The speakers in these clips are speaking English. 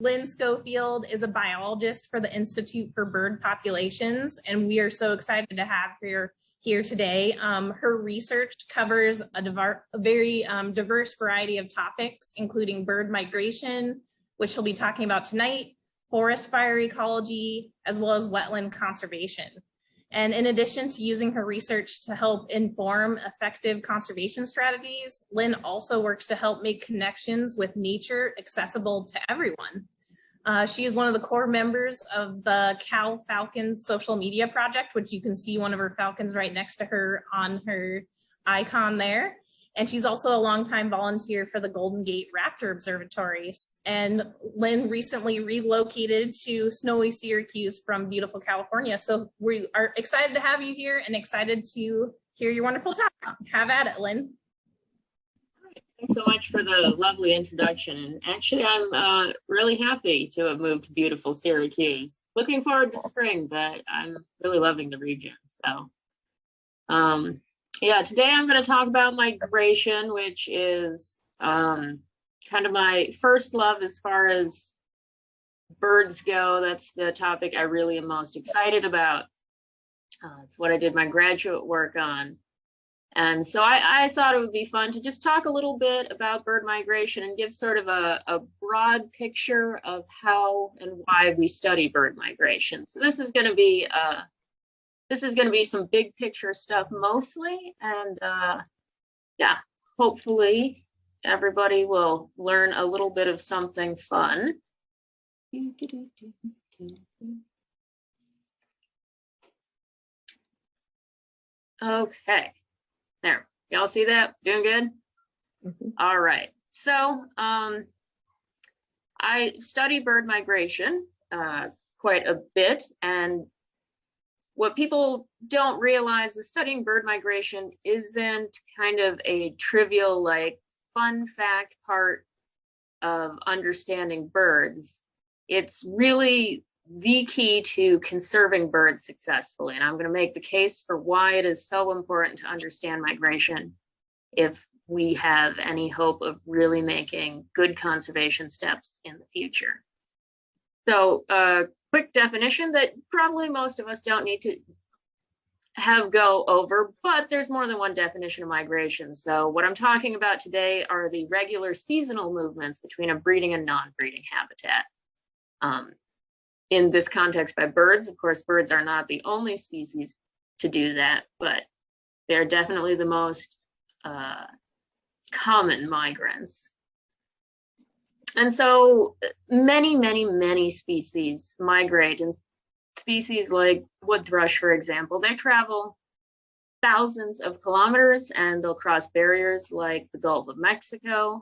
Lynn Schofield is a biologist for the Institute for Bird Populations, and we are so excited to have her here today. Her research covers a very diverse variety of topics, including bird migration, which she'll be talking about tonight, forest fire ecology, as well as wetland conservation. And in addition to using her research to help inform effective conservation strategies, Lynn also works to help make connections with nature accessible to everyone. She is one of the core members of the Cal Falcons social media project, which you can see one of her falcons right next to her on her icon there. And she's also a longtime volunteer for the Golden Gate Raptor Observatories. And Lynn recently relocated to snowy Syracuse from beautiful California. So we are excited to have you here and excited to hear your wonderful talk. Have at it, Lynn. Thanks so much for the lovely introduction. And actually, I'm really happy to have moved to beautiful Syracuse. Looking forward to spring, but I'm really loving the region. So, yeah, today I'm going to talk about migration, which is kind of my first love as far as birds go. That's the topic I really am most excited about. It's what I did my graduate work on. And so I thought it would be fun to just talk a little bit about bird migration and give sort of a broad picture of how and why we study bird migration. So this is going to be some big picture stuff mostly, and yeah, hopefully everybody will learn a little bit of something fun. Okay, there, y'all see that? Doing good? Mm-hmm. All right, so I study bird migration quite a bit, and what people don't realize is studying bird migration isn't kind of a trivial, like, fun fact part of understanding birds. It's really the key to conserving birds successfully. And I'm going to make the case for why it is so important to understand migration if we have any hope of really making good conservation steps in the future. So, quick definition that probably most of us don't need to have go over, but there's more than one definition of migration. So what I'm talking about today are the regular seasonal movements between a breeding and non-breeding habitat. In this context by birds, of course, birds are not the only species to do that, but they're definitely the most common migrants. And so many species migrate, and species like wood thrush, for example, they travel thousands of kilometers and they'll cross barriers like the Gulf of Mexico,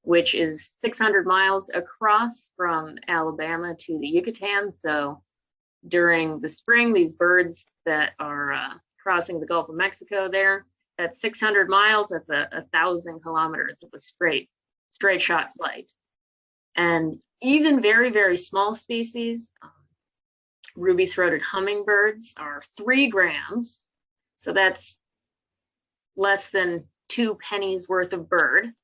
which is 600 miles across from Alabama to the Yucatan. So during the spring, these birds that are crossing the Gulf of Mexico there, that's 600 miles, that's 1,000 kilometers of a straight shot flight. And even very small species, ruby-throated hummingbirds are 3 grams. So that's less than 2 pennies worth of bird.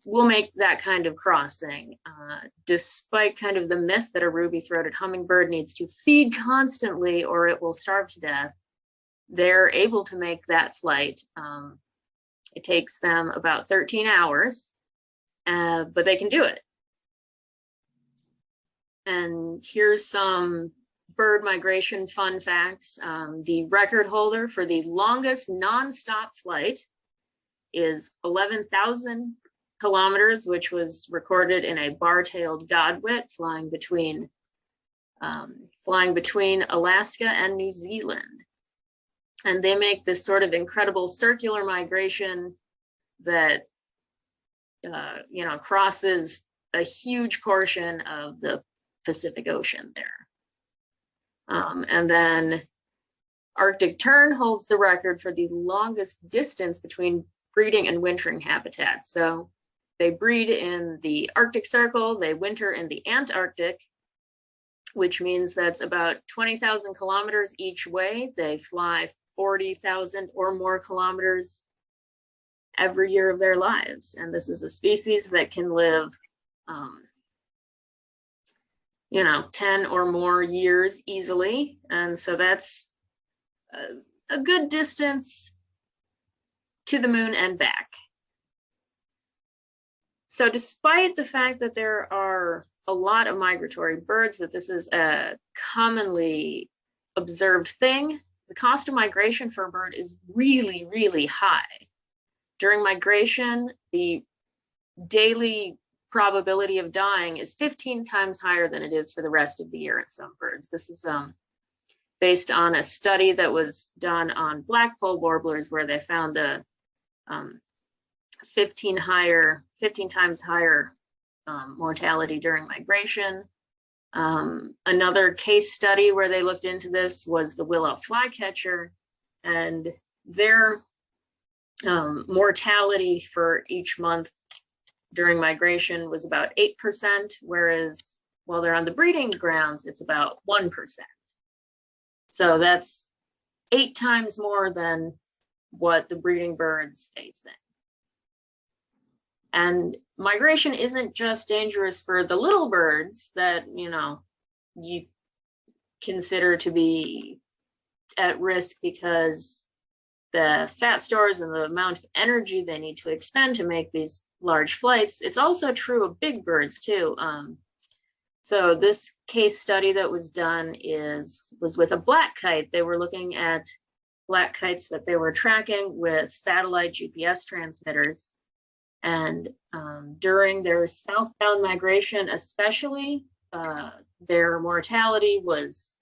Will make that kind of crossing, despite kind of the myth that a ruby-throated hummingbird needs to feed constantly or it will starve to death. They're able to make that flight. It takes them about 13 hours, but they can do it. And here's some bird migration fun facts. The record holder for the longest nonstop flight is 11,000 kilometers, which was recorded in a bar-tailed godwit flying between Alaska and New Zealand. And they make this sort of incredible circular migration that crosses a huge portion of the Pacific Ocean there. And then Arctic tern holds the record for the longest distance between breeding and wintering habitats. So they breed in the Arctic Circle, they winter in the Antarctic, which means that's about 20,000 kilometers each way. They fly 40,000 or more kilometers every year of their lives. And this is a species that can live 10 or more years easily. And so that's a good distance to the moon and back. So despite the fact that there are a lot of migratory birds, that this is a commonly observed thing, the cost of migration for a bird is really, really high. During migration, the daily probability of dying is 15 times higher than it is for the rest of the year in some birds. This is based on a study that was done on blackpoll warblers, where they found a 15 times higher mortality during migration. Another case study where they looked into this was the willow flycatcher, and their mortality for each month during migration was about 8%, whereas while they're on the breeding grounds, it's about 1%. So that's 8 times more than what the breeding birds face in. And migration isn't just dangerous for the little birds that, you consider to be at risk because the fat stores and the amount of energy they need to expend to make these large flights. It's also true of big birds too. So this case study that was done was with a black kite. They were looking at black kites that they were tracking with satellite GPS transmitters. And during their southbound migration, especially, their mortality was,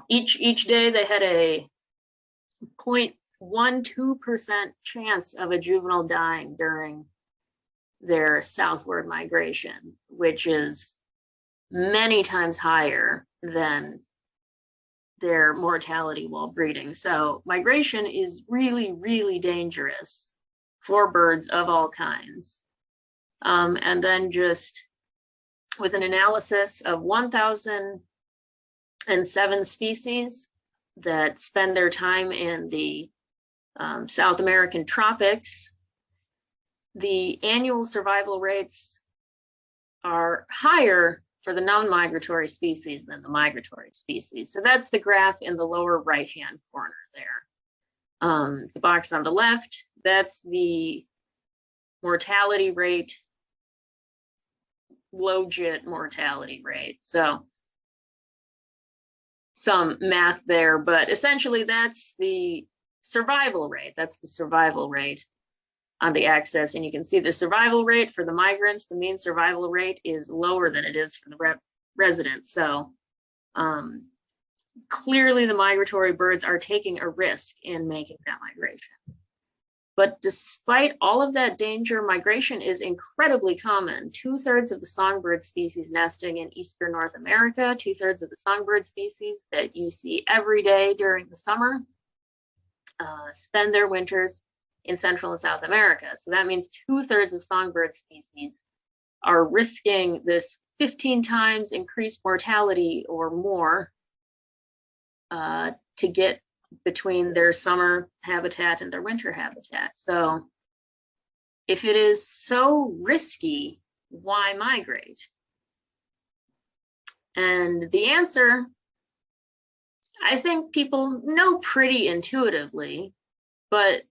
each day they had a 0.12% chance of a juvenile dying during their southward migration, which is many times higher than their mortality while breeding. So migration is really, really dangerous for birds of all kinds. And then just with an analysis of 1,007 species that spend their time in the South American tropics, the annual survival rates are higher for the non-migratory species than the migratory species. So that's the graph in the lower right-hand corner there. The box on the left, that's the mortality rate, low-jit mortality rate. So some math there, but essentially that's the survival rate. That's the survival rate on the axis. And you can see the survival rate for the migrants, the mean survival rate is lower than it is for the residents. So clearly the migratory birds are taking a risk in making that migration. But despite all of that danger, migration is incredibly common. 2/3 of the songbird species nesting in eastern North America, 2/3 of the songbird species that you see every day during the summer spend their winters in Central and South America. So that means 2/3 of songbird species are risking this 15 times increased mortality or more to get between their summer habitat and their winter habitat. So if it is so risky, why migrate? And the answer, I think people know pretty intuitively, but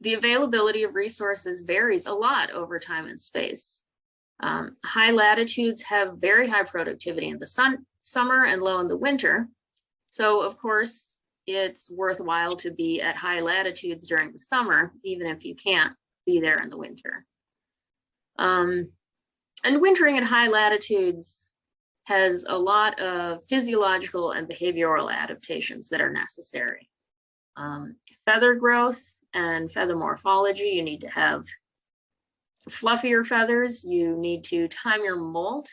the availability of resources varies a lot over time and space. High latitudes have very high productivity in the summer and low in the winter. So of course, it's worthwhile to be at high latitudes during the summer, even if you can't be there in the winter. And wintering at high latitudes has a lot of physiological and behavioral adaptations that are necessary. Feather growth and feather morphology, you need to have fluffier feathers. You need to time your molt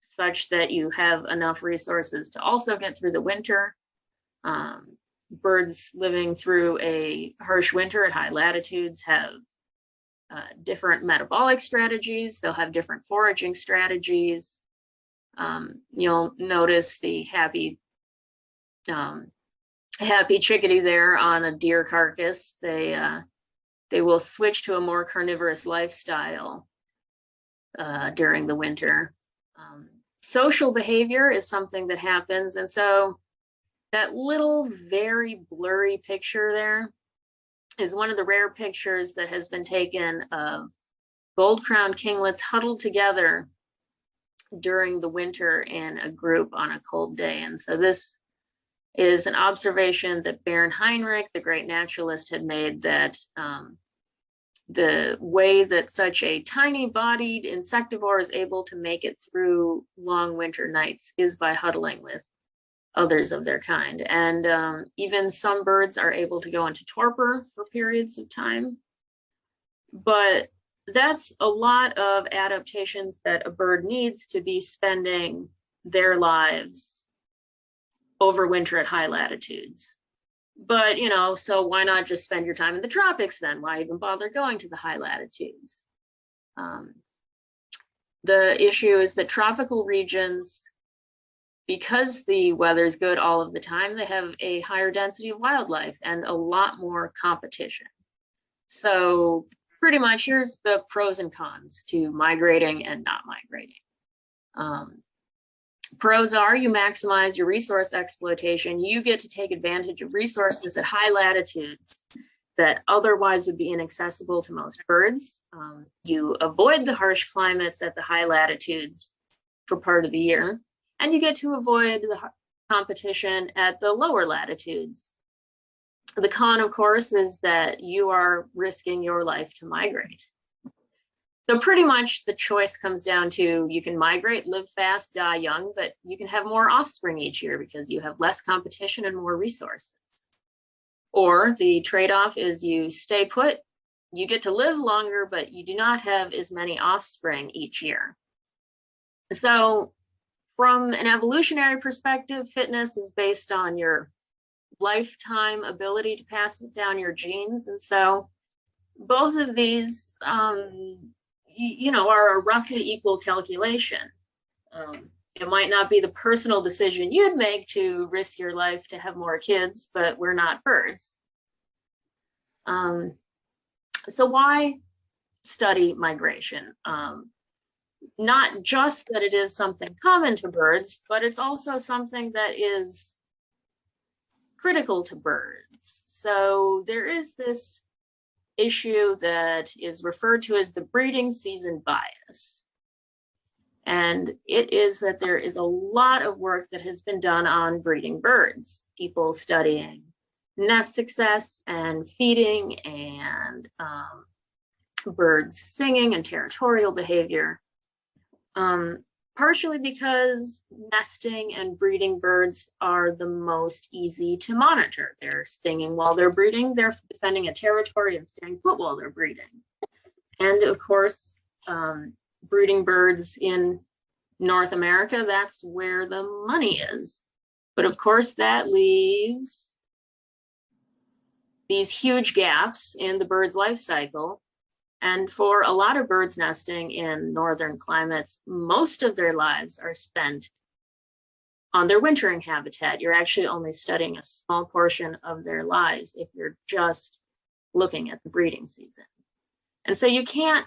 such that you have enough resources to also get through the winter. Birds living through a harsh winter at high latitudes have different metabolic strategies. They'll have different foraging strategies. You'll notice the happy chickadee there on a deer carcass. They will switch to a more carnivorous lifestyle. during the winter. Social behavior is something that happens. And so that little very blurry picture there is one of the rare pictures that has been taken of gold-crowned kinglets huddled together during the winter in a group on a cold day. And so this is an observation that Baron Heinrich, the great naturalist, had made, that the way that such a tiny-bodied insectivore is able to make it through long winter nights is by huddling with others of their kind. And even some birds are able to go into torpor for periods of time. But that's a lot of adaptations that a bird needs to be spending their lives over winter at high latitudes. But, you know, so why not just spend your time in the tropics then? Why even bother going to the high latitudes? The issue is that tropical regions, because the weather's good all of the time, they have a higher density of wildlife and a lot more competition. So pretty much here's the pros and cons to migrating and not migrating. Pros are you maximize your resource exploitation. You get to take advantage of resources at high latitudes that otherwise would be inaccessible to most birds. You avoid the harsh climates at the high latitudes for part of the year, and you get to avoid the competition at the lower latitudes. The con, of course, is that you are risking your life to migrate. So pretty much the choice comes down to, you can migrate, live fast, die young, but you can have more offspring each year because you have less competition and more resources. Or the trade-off is you stay put, you get to live longer, but you do not have as many offspring each year. So from an evolutionary perspective, fitness is based on your lifetime ability to pass it down your genes. And so both of these, you know, are a roughly equal calculation. It might not be the personal decision you'd make to risk your life to have more kids, but we're not birds. So why study migration? Not just that it is something common to birds, but it's also something that is critical to birds. So there is this issue that is referred to as the breeding season bias. And it is that there is a lot of work that has been done on breeding birds, people studying nest success and feeding and birds singing and territorial behavior. Partially because nesting and breeding birds are the most easy to monitor. They're singing while they're breeding, they're defending a territory and staying put while they're breeding. And of course, breeding birds in North America, that's where the money is. But of course, that leaves these huge gaps in the bird's life cycle. And for a lot of birds nesting in northern climates, most of their lives are spent on their wintering habitat. You're actually only studying a small portion of their lives if you're just looking at the breeding season. And so you can't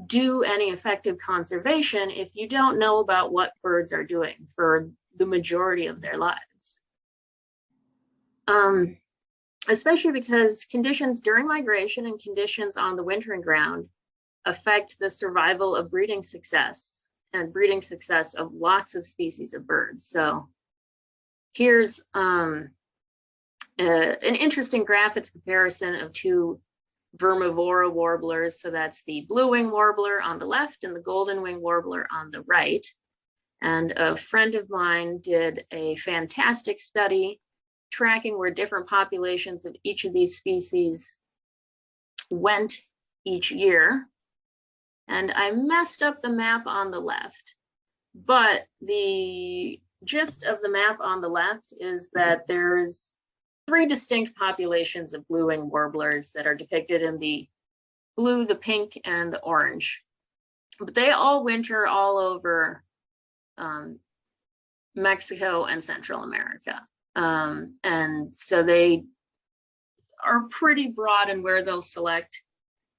do any effective conservation if you don't know about what birds are doing for the majority of their lives. Especially because conditions during migration and conditions on the wintering ground affect the survival of breeding success and breeding success of lots of species of birds. So here's an interesting graphics comparison of two vermivora warblers. So that's the blue-wing warbler on the left and the golden-wing warbler on the right. And a friend of mine did a fantastic study tracking where different populations of each of these species went each year. And I messed up the map on the left, but the gist of the map on the left is that there's 3 distinct populations of blue-wing warblers that are depicted in the blue, the pink, and the orange. But they all winter all over Mexico and Central America. And so they are pretty broad in where they'll select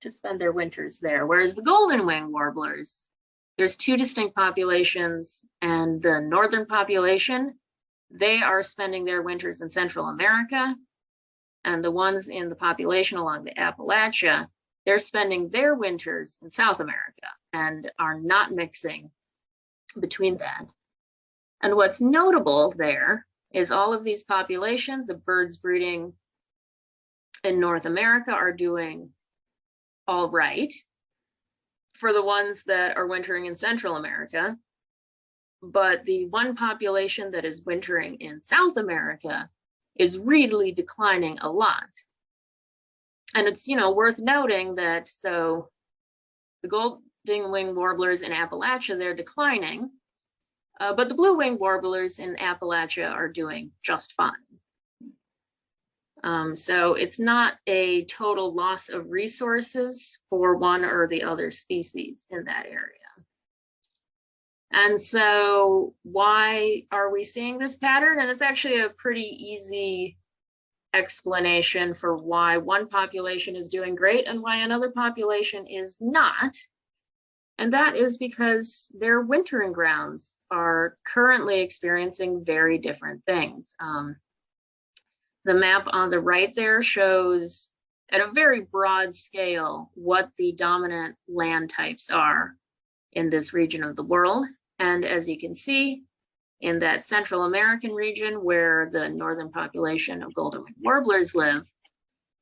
to spend their winters there. Whereas the golden wing warblers, there's two distinct populations, and the northern population, they are spending their winters in Central America, and the ones in the population along the Appalachia, they're spending their winters in South America and are not mixing between that. And what's notable there is all of these populations of birds breeding in North America are doing all right for the ones that are wintering in Central America. But the one population that is wintering in South America is really declining a lot. And it's, worth noting that, so the golden wing warblers in Appalachia, they're declining, but the blue wing warblers in Appalachia are doing just fine. So it's not a total loss of resources for one or the other species in that area. And so why are we seeing this pattern? And it's actually a pretty easy explanation for why one population is doing great and why another population is not. And that is because their wintering grounds are currently experiencing very different things. The map on the right there shows at a very broad scale what the dominant land types are in this region of the world. And as you can see, in that Central American region where the northern population of golden wing warblers live,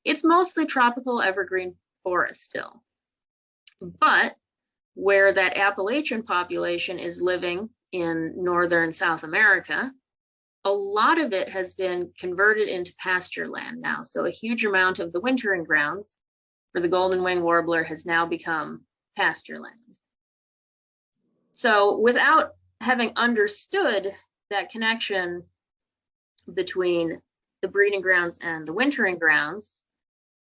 it's mostly tropical evergreen forest still. But where that Appalachian population is living in northern South America, a lot of it has been converted into pasture land now. So a huge amount of the wintering grounds for the golden wing warbler has now become pasture land. So without having understood that connection between the breeding grounds and the wintering grounds,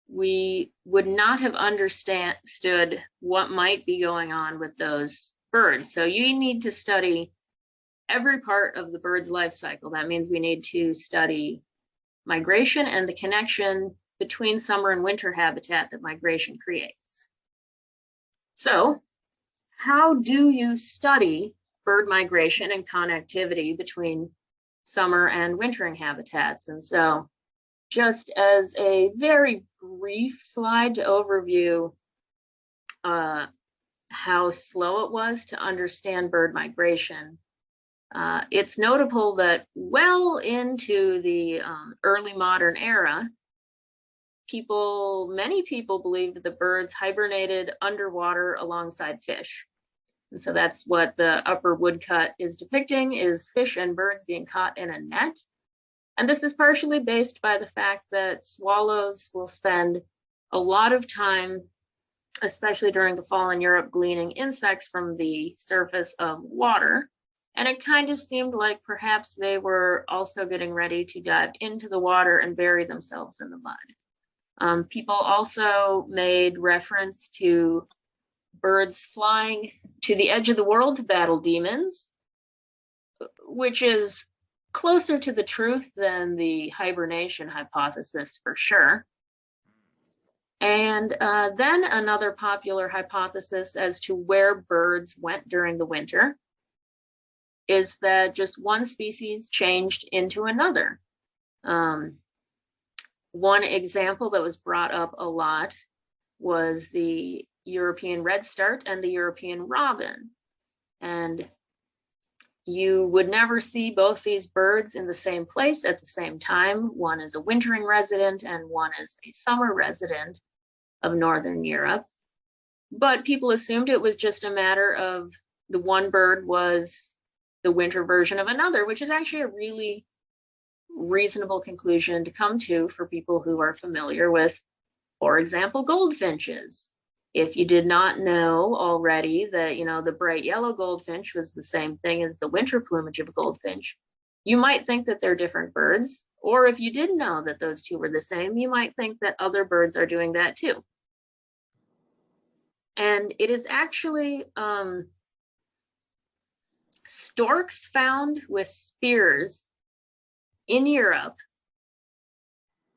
we would not have understood what might be going on with those birds. So you need to study every part of the bird's life cycle. That means we need to study migration and the connection between summer and winter habitat that migration creates. So how do you study bird migration and connectivity between summer and wintering habitats? And so just as a very brief slide to overview how slow it was to understand bird migration, it's notable that well into the early modern era, many people believed that birds hibernated underwater alongside fish. And so that's what the upper woodcut is depicting, is fish and birds being caught in a net. And this is partially based by the fact that swallows will spend a lot of time, especially during the fall in Europe, gleaning insects from the surface of water. And it kind of seemed like perhaps they were also getting ready to dive into the water and bury themselves in the mud. People also made reference to birds flying to the edge of the world to battle demons, which is closer to the truth than the hibernation hypothesis for sure. And then another popular hypothesis as to where birds went during the winter is that just one species changed into another. One example that was brought up a lot was the European redstart and the European robin. And you would never see both these birds in the same place at the same time. One is a wintering resident and one is a summer resident of Northern Europe. But people assumed it was just a matter of the one bird was the winter version of another, which is actually a really reasonable conclusion to come to for people who are familiar with, for example, goldfinches. If you did not know already that, the bright yellow goldfinch was the same thing as the winter plumage of a goldfinch, you might think that they're different birds. Or if you didn't know that those two were the same, you might think that other birds are doing that too. And it is actually storks found with spears in Europe,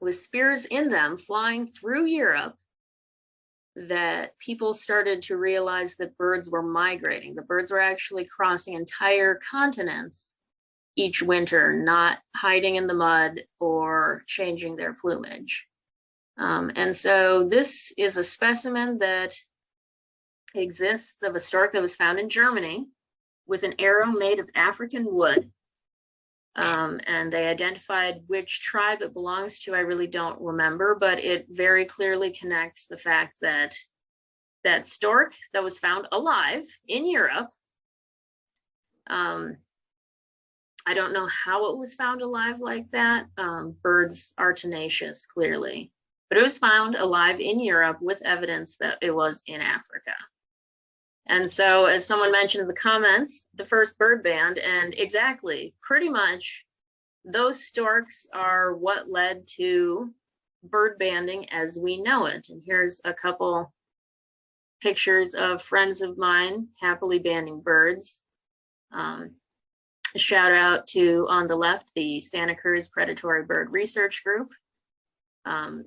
with spears in them flying through Europe, that people started to realize that birds were migrating. The birds were actually crossing entire continents each winter, not hiding in the mud or changing their plumage. And so this is a specimen that exists of a stork that was found in Germany with an arrow made of African wood. And they identified which tribe it belongs to. I really don't remember, but it very clearly connects the fact that that stork that was found alive in Europe, I don't know how it was found alive like that. Birds are tenacious, clearly, but it was found alive in Europe with evidence that it was in Africa. And so, as someone mentioned in the comments, the first bird band, and exactly, pretty much, those storks are what led to bird banding as we know it. And here's a couple pictures of friends of mine happily banding birds. A shout out to, on the left, the Santa Cruz Predatory Bird Research Group,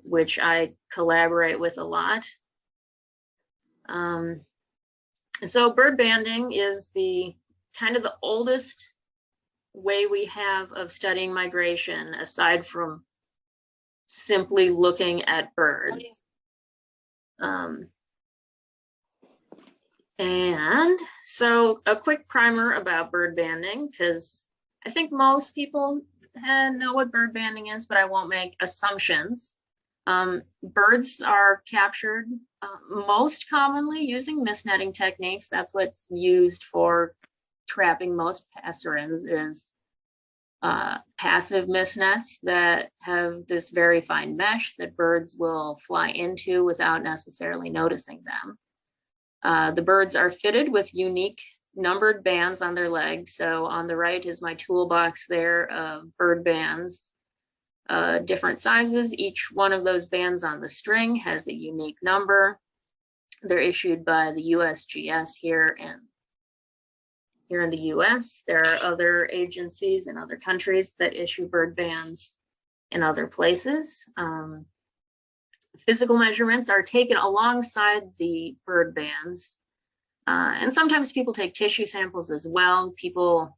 which I collaborate with a lot. So bird banding is the kind of the oldest way we have of studying migration, aside from simply looking at birds. And so a quick primer about bird banding, because I think most people know what bird banding is, but I won't make assumptions. Birds are captured most commonly using mist netting techniques. That's what's used for trapping most passerines, is passive mist nets that have this very fine mesh that birds will fly into without necessarily noticing them. The birds are fitted with unique numbered bands on their legs. So on the right is my toolbox there of bird bands, different sizes. Each one of those bands on the string has a unique number. They're issued by the USGS here in the US. There are other agencies in other countries that issue bird bands in other places. Physical measurements are taken alongside the bird bands. And sometimes people take tissue samples as well. People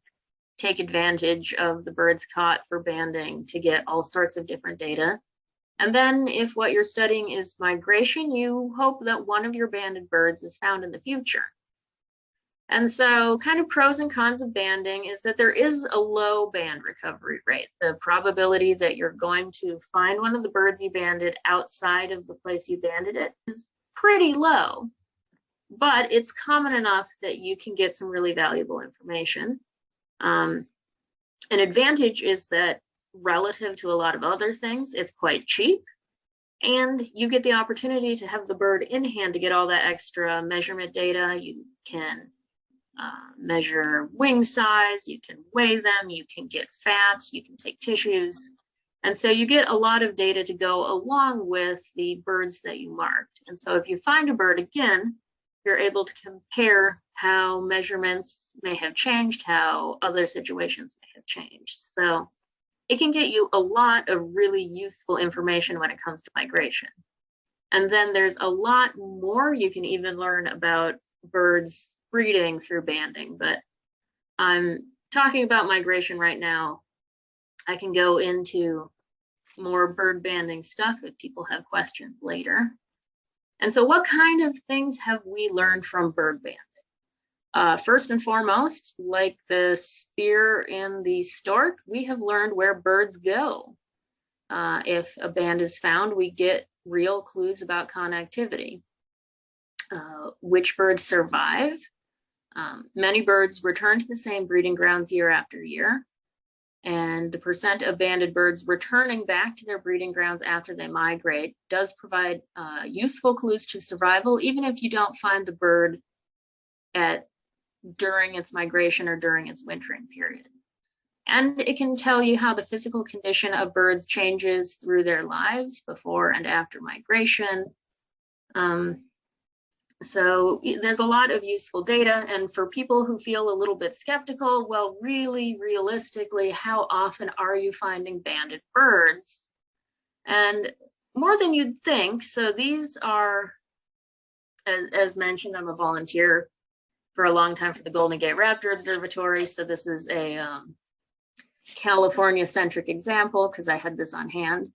take advantage of the birds caught for banding to get all sorts of different data. And then if what you're studying is migration, you hope that one of your banded birds is found in the future. And so kind of pros and cons of banding is that there is a low band recovery rate. The probability that you're going to find one of the birds you banded outside of the place you banded it is pretty low, but it's common enough that you can get some really valuable information. An advantage is that relative to a lot of other things, it's quite cheap, and you get the opportunity to have the bird in hand to get all that extra measurement data. You can measure wing size, you can weigh them, you can get fat, you can take tissues. And so you get a lot of data to go along with the birds that you marked. And so if you find a bird again, you're able to compare how measurements may have changed, how other situations may have changed. So it can get you a lot of really useful information when it comes to migration. And then there's a lot more you can even learn about birds breeding through banding, but I'm talking about migration right now. I can go into more bird banding stuff if people have questions later. And so what kind of things have we learned from bird banding? First and foremost, like the spear in the stork, we have learned where birds go. If a band is found, we get real clues about connectivity. Which birds survive? Many birds return to the same breeding grounds year after year, and the percent of banded birds returning back to their breeding grounds after they migrate does provide useful clues to survival, even if you don't find the bird during its migration or during its wintering period. And it can tell you how the physical condition of birds changes through their lives before and after migration. So there's a lot of useful data, and for people who feel a little bit skeptical, well, really realistically, how often are you finding banded birds? And more than you'd think. So these are as mentioned, I'm a volunteer for a long time for the Golden Gate Raptor Observatory. So this is a California-centric example because I had this on hand.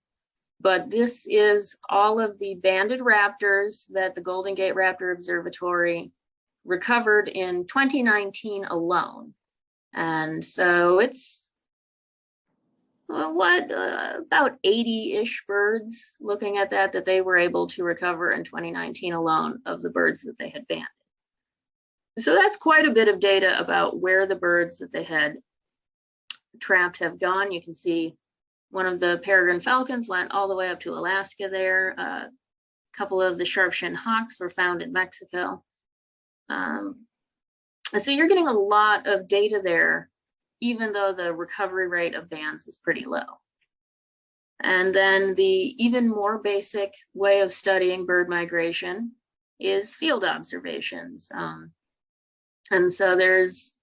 But this is all of the banded raptors that the Golden Gate Raptor Observatory recovered in 2019 alone. And so it's about 80-ish birds, looking at that they were able to recover in 2019 alone of the birds that they had banded. So that's quite a bit of data about where the birds that they had trapped have gone. You can see one of the peregrine falcons went all the way up to Alaska there. A couple of the sharp-shinned hawks were found in Mexico. So you're getting a lot of data there, even though the recovery rate of bands is pretty low. And then the even more basic way of studying bird migration is field observations. And so there's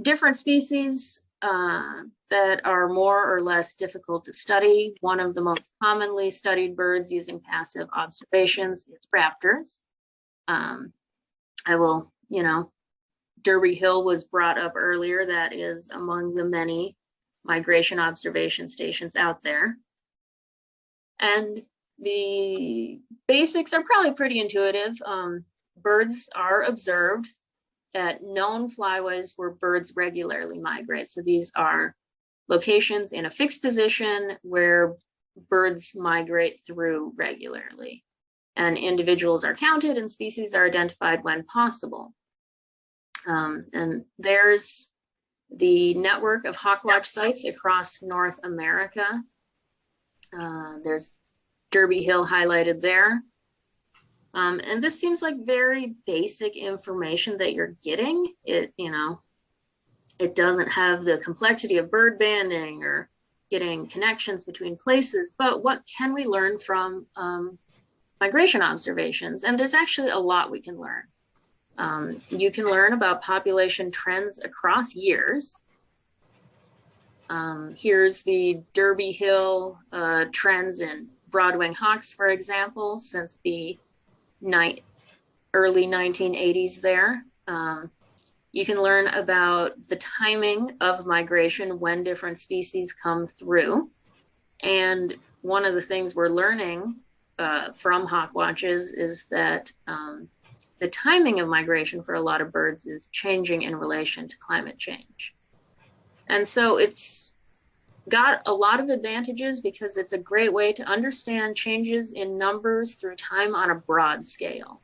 different species that are more or less difficult to study. One of the most commonly studied birds using passive observations is raptors. I will, Derby Hill was brought up earlier. That is among the many migration observation stations out there. And the basics are probably pretty intuitive. Birds are observed at known flyways where birds regularly migrate. So these are locations in a fixed position where birds migrate through regularly. And individuals are counted and species are identified when possible. And there's the network of hawkwatch sites across North America. There's Derby Hill highlighted there. And this seems like very basic information that you're getting. It doesn't have the complexity of bird banding or getting connections between places, but what can we learn from migration observations? And there's actually a lot we can learn. You can learn about population trends across years. Here's the Derby Hill trends in broad-wing hawks, for example, since the early 1980s there. You can learn about the timing of migration when different species come through. And one of the things we're learning from hawkwatches is that the timing of migration for a lot of birds is changing in relation to climate change. And so it's got a lot of advantages because it's a great way to understand changes in numbers through time on a broad scale.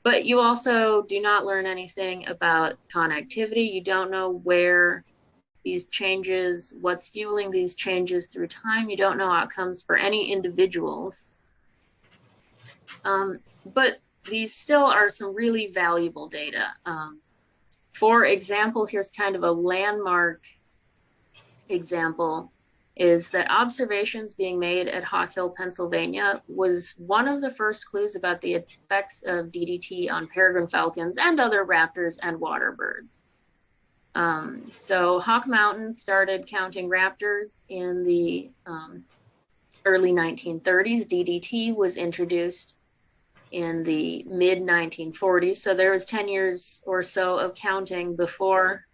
But you also do not learn anything about connectivity. You don't know where these changes, what's fueling these changes through time. You don't know outcomes for any individuals. But these still are some really valuable data. For example, here's kind of a landmark example, is that observations being made at Hawk Hill, Pennsylvania was one of the first clues about the effects of DDT on peregrine falcons and other raptors and water birds. So Hawk Mountain started counting raptors in the early 1930s. DDT was introduced in the mid 1940s. So there was 10 years or so of counting before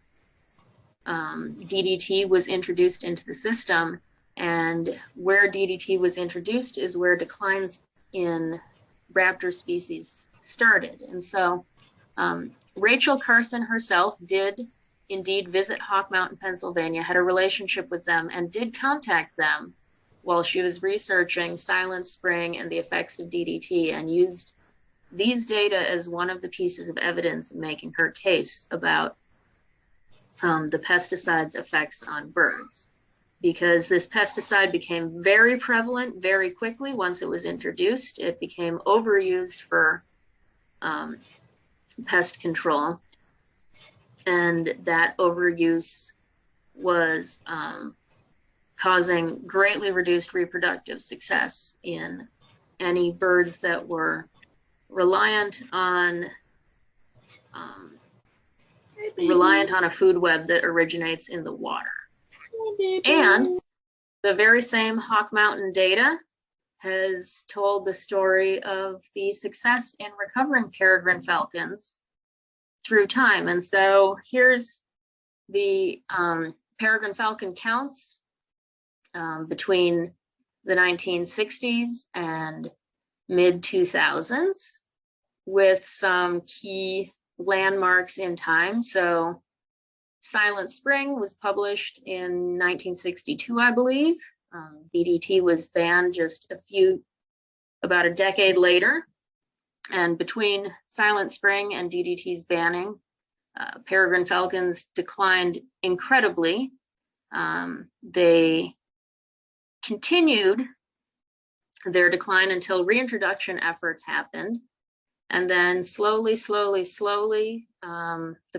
DDT was introduced into the system. And where DDT was introduced is where declines in raptor species started. And so Rachel Carson herself did indeed visit Hawk Mountain, Pennsylvania, had a relationship with them, and did contact them while she was researching silent spring and the effects of DDT, and used these data as one of the pieces of evidence in making her case about the pesticide's effects on birds. Because this pesticide became very prevalent very quickly once it was introduced. It became overused for pest control. And that overuse was causing greatly reduced reproductive success in any birds that were reliant on a food web that originates in the water. And the very same Hawk Mountain data has told the story of the success in recovering peregrine falcons through time. And so here's the peregrine falcon counts between the 1960s and mid 2000s with some key landmarks in time. So Silent Spring was published in 1962, I believe. DDT was banned just about a decade later. And between Silent Spring and DDT's banning, peregrine falcons declined incredibly. They continued their decline until reintroduction efforts happened. And then slowly, the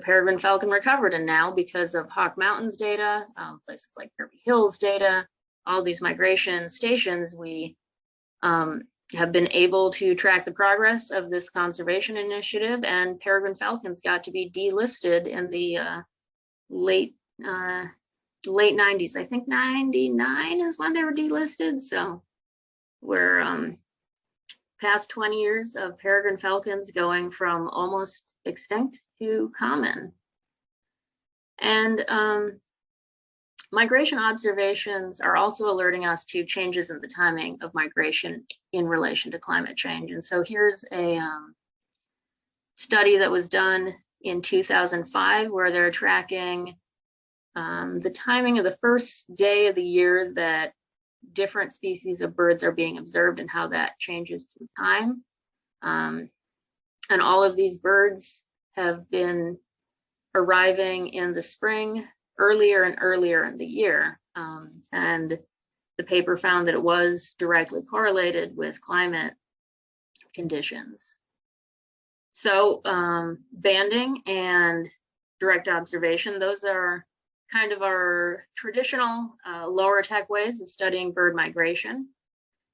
peregrine falcon recovered. And now, because of Hawk Mountains data, places like Derby Hills data, all these migration stations, we have been able to track the progress of this conservation initiative, and peregrine falcons got to be delisted in the late 90s. I think 99 is when they were delisted. So we're past 20 years of peregrine falcons going from almost extinct to common. And migration observations are also alerting us to changes in the timing of migration in relation to climate change. And so here's a study that was done in 2005 where they're tracking the timing of the first day of the year that different species of birds are being observed and how that changes through time. And all of these birds have been arriving in the spring earlier and earlier in the year. And the paper found that it was directly correlated with climate conditions. So banding and direct observation, those are kind of our traditional lower tech ways of studying bird migration.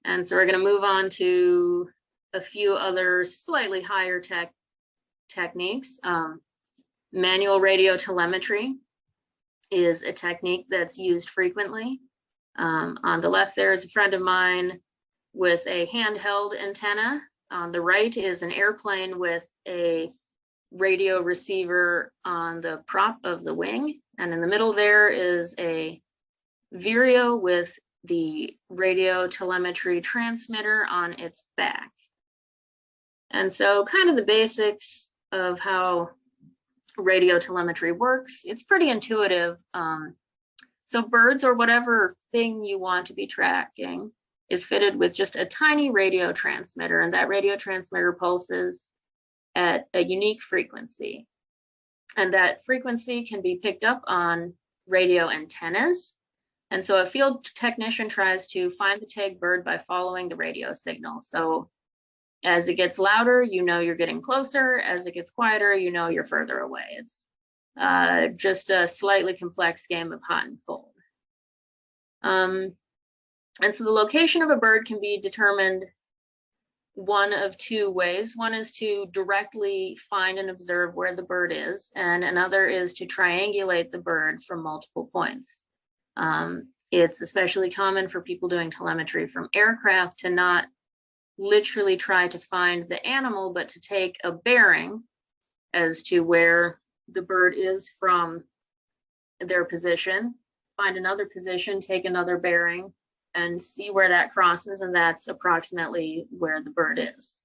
And so we're going to move on to a few other slightly higher tech techniques. Manual radio telemetry is a technique that's used frequently. On the left there is a friend of mine with a handheld antenna. On the right is an airplane with a radio receiver on the prop of the wing. And in the middle there is a Vireo with the radio telemetry transmitter on its back. And so kind of the basics of how radio telemetry works, it's pretty intuitive. So birds or whatever thing you want to be tracking is fitted with just a tiny radio transmitter, and that radio transmitter pulses at a unique frequency. And that frequency can be picked up on radio antennas. And so a field technician tries to find the tagged bird by following the radio signal. So as it gets louder, you know you're getting closer. As it gets quieter, you know you're further away. It's just a slightly complex game of hot and cold. And so the location of a bird can be determined one of two ways. One is to directly find and observe where the bird is, and another is to triangulate the bird from multiple points. It's especially common for people doing telemetry from aircraft to not literally try to find the animal, but to take a bearing as to where the bird is from their position, find another position, take another bearing, and see where that crosses, and that's approximately where the bird is.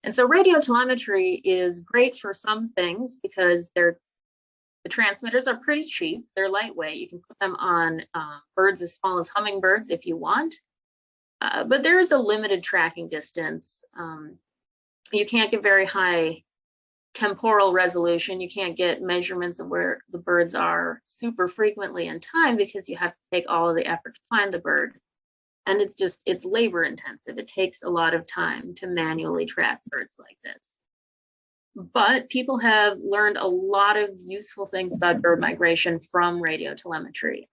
And so radio telemetry is great for some things because the transmitters are pretty cheap, they're lightweight. You can put them on birds as small as hummingbirds if you want, but there is a limited tracking distance. You can't get very high temporal resolution. You can't get measurements of where the birds are super frequently in time because you have to take all of the effort to find the bird. And it's labor intensive. It takes a lot of time to manually track birds like this. But people have learned a lot of useful things about bird migration from radio telemetry.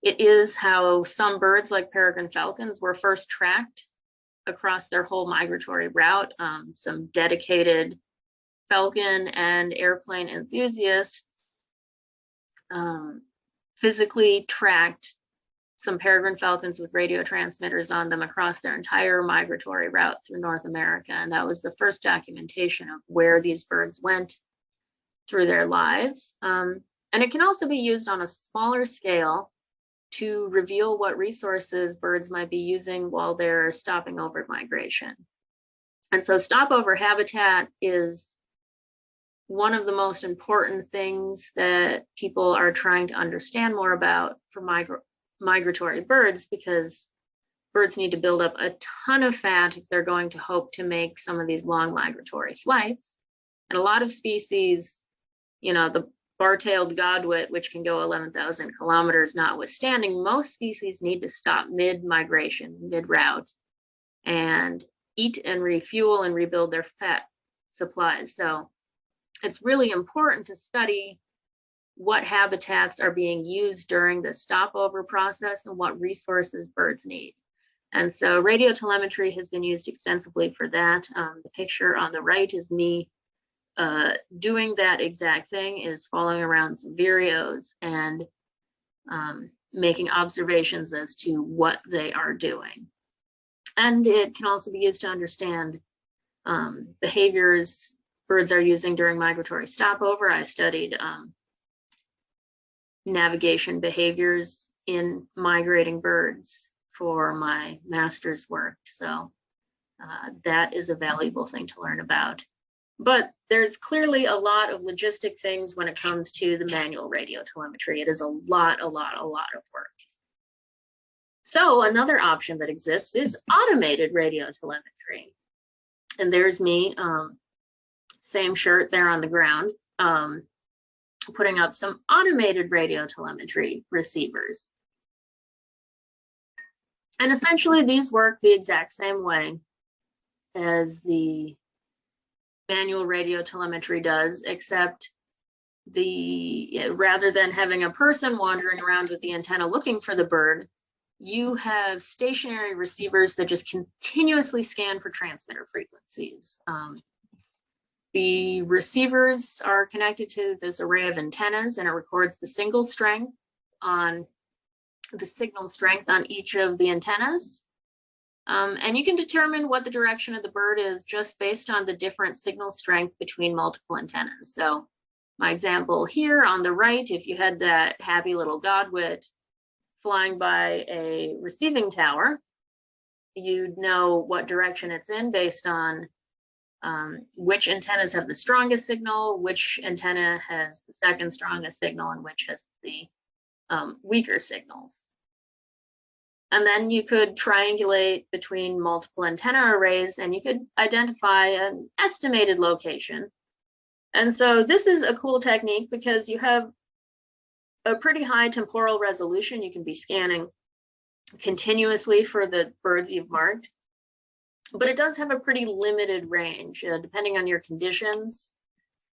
It is how some birds like peregrine falcons were first tracked across their whole migratory route. Some dedicated falcon and airplane enthusiasts physically tracked some peregrine falcons with radio transmitters on them across their entire migratory route through North America. And that was the first documentation of where these birds went through their lives. And it can also be used on a smaller scale to reveal what resources birds might be using while they're stopping over migration. And so stopover habitat is one of the most important things that people are trying to understand more about for migratory birds, because birds need to build up a ton of fat if they're going to hope to make some of these long migratory flights. And a lot of species, you know, the bar-tailed godwit, which can go 11,000 kilometers notwithstanding, most species need to stop mid-migration, mid-route, and eat and refuel and rebuild their fat supplies. So it's really important to study what habitats are being used during the stopover process and what resources birds need. And so radio telemetry has been used extensively for that. The picture on the right is me doing that exact thing, is following around some vireos and making observations as to what they are doing. And it can also be used to understand behaviors birds are using during migratory stopover. I studied navigation behaviors in migrating birds for my master's work. So that is a valuable thing to learn about. But there's clearly a lot of logistic things when it comes to the manual radio telemetry. It is a lot of work. So another option that exists is automated radio telemetry. And there's me, same shirt there on the ground, putting up some automated radio telemetry receivers. And essentially these work the exact same way as the manual radio telemetry does, except rather than having a person wandering around with the antenna looking for the bird, you have stationary receivers that just continuously scan for transmitter frequencies. The receivers are connected to this array of antennas, and it records the signal strength on each of the antennas. And you can determine what the direction of the bird is just based on the different signal strength between multiple antennas. So my example here on the right, if you had that happy little godwit flying by a receiving tower, you'd know what direction it's in based on which antennas have the strongest signal, which antenna has the second strongest signal, and which has the weaker signals. And then you could triangulate between multiple antenna arrays and you could identify an estimated location. And so this is a cool technique because you have a pretty high temporal resolution. You can be scanning continuously for the birds you've marked, but it does have a pretty limited range. Depending on your conditions,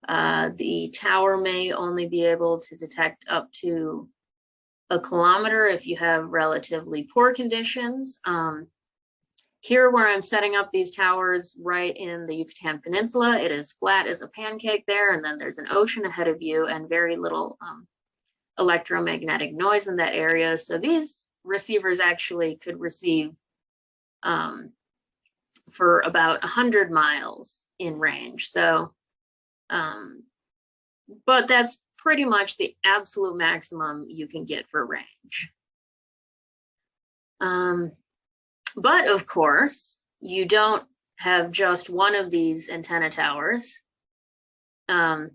the tower may only be able to detect up to 1 kilometer if you have relatively poor conditions. Here where I'm setting up these towers right in the Yucatan Peninsula, it is flat as a pancake there, and then there's an ocean ahead of you and very little electromagnetic noise in that area. So these receivers actually could receive for about 100 miles in range. So, but that's pretty much the absolute maximum you can get for range. But of course, you don't have just one of these antenna towers. And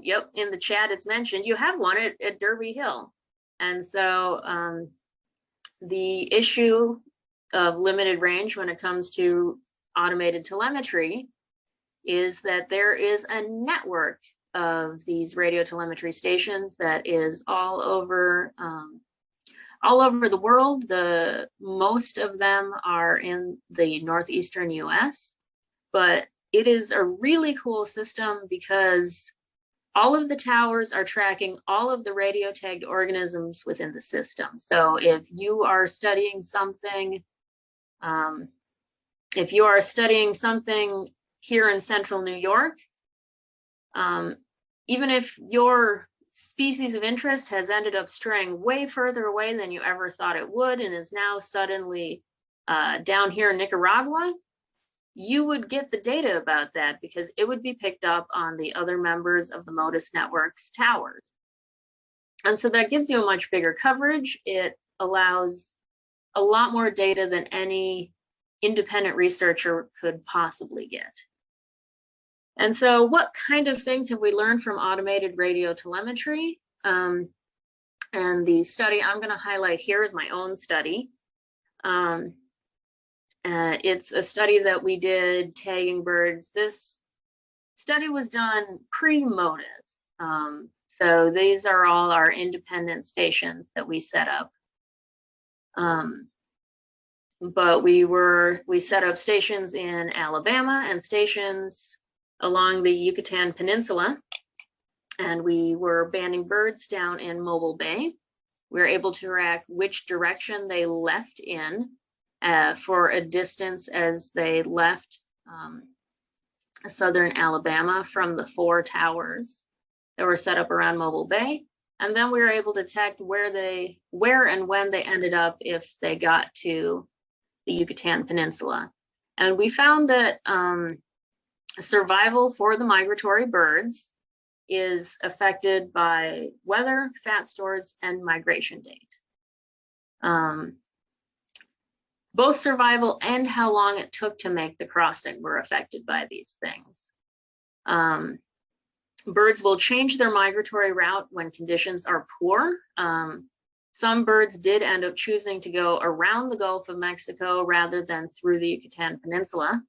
yep, in the chat it's mentioned you have one at Derby Hill. And so the issue of limited range when it comes to automated telemetry is that there is a network of these radio telemetry stations that is all over the world. Most of them are in the northeastern US, but it is a really cool system because all of the towers are tracking all of the radio tagged organisms within the system. So if you are studying something, here in central New York, even if your species of interest has ended up straying way further away than you ever thought it would and is now suddenly down here in Nicaragua, you would get the data about that because it would be picked up on the other members of the MODIS network's towers. And so that gives you a much bigger coverage. It allows a lot more data than any independent researcher could possibly get. And so what kind of things have we learned from automated radio telemetry? And the study I'm going to highlight here is my own study. It's a study that we did tagging birds. This study was done pre-MODIS. So these are all our independent stations that we set up. But we set up stations in Alabama and stations along the Yucatan Peninsula, and we were banding birds down in Mobile Bay. We were able to track which direction they left in for a distance as they left southern Alabama from the 4 towers that were set up around Mobile Bay. And then we were able to detect where and when they ended up if they got to the Yucatan Peninsula. And we found that survival for the migratory birds is affected by weather, fat stores, and migration date. Both survival and how long it took to make the crossing were affected by these things. Birds will change their migratory route when conditions are poor. Some birds did end up choosing to go around the Gulf of Mexico rather than through the Yucatan Peninsula.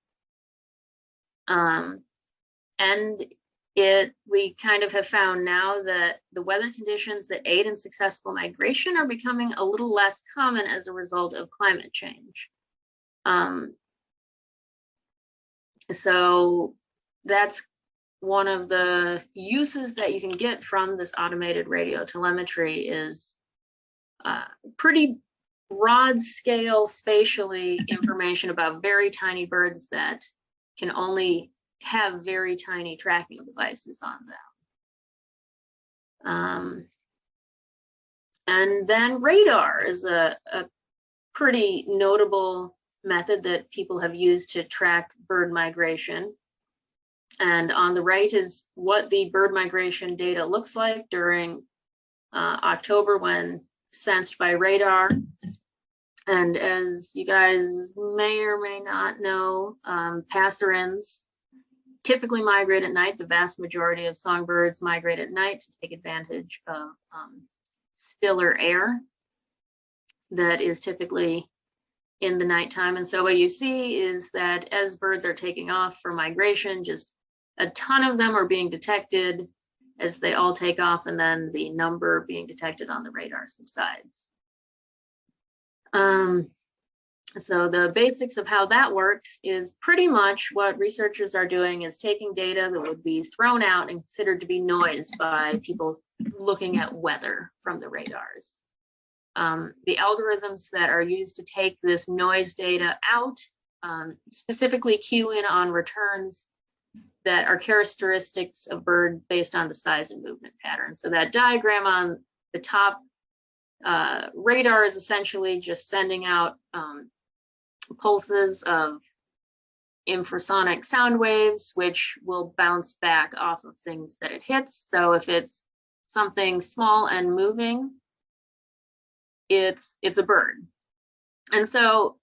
And we kind of have found now that the weather conditions that aid in successful migration are becoming a little less common as a result of climate change. So that's one of the uses that you can get from this automated radio telemetry is pretty broad scale spatially information about very tiny birds that can only have very tiny tracking devices on them. And then radar is a pretty notable method that people have used to track bird migration. And on the right is what the bird migration data looks like during October when sensed by radar. And as you guys may or may not know, passerines typically migrate at night. The vast majority of songbirds migrate at night to take advantage of stiller air that is typically in the nighttime. And so what you see is that as birds are taking off for migration, just a ton of them are being detected as they all take off, and then the number being detected on the radar subsides. So the basics of how that works is pretty much what researchers are doing is taking data that would be thrown out and considered to be noise by people looking at weather from the radars. The algorithms that are used to take this noise data out specifically cue in on returns that are characteristics of bird based on the size and movement pattern. So that diagram on the top radar is essentially just sending out pulses of infrasonic sound waves, which will bounce back off of things that it hits. So if it's something small and moving, it's a bird. And so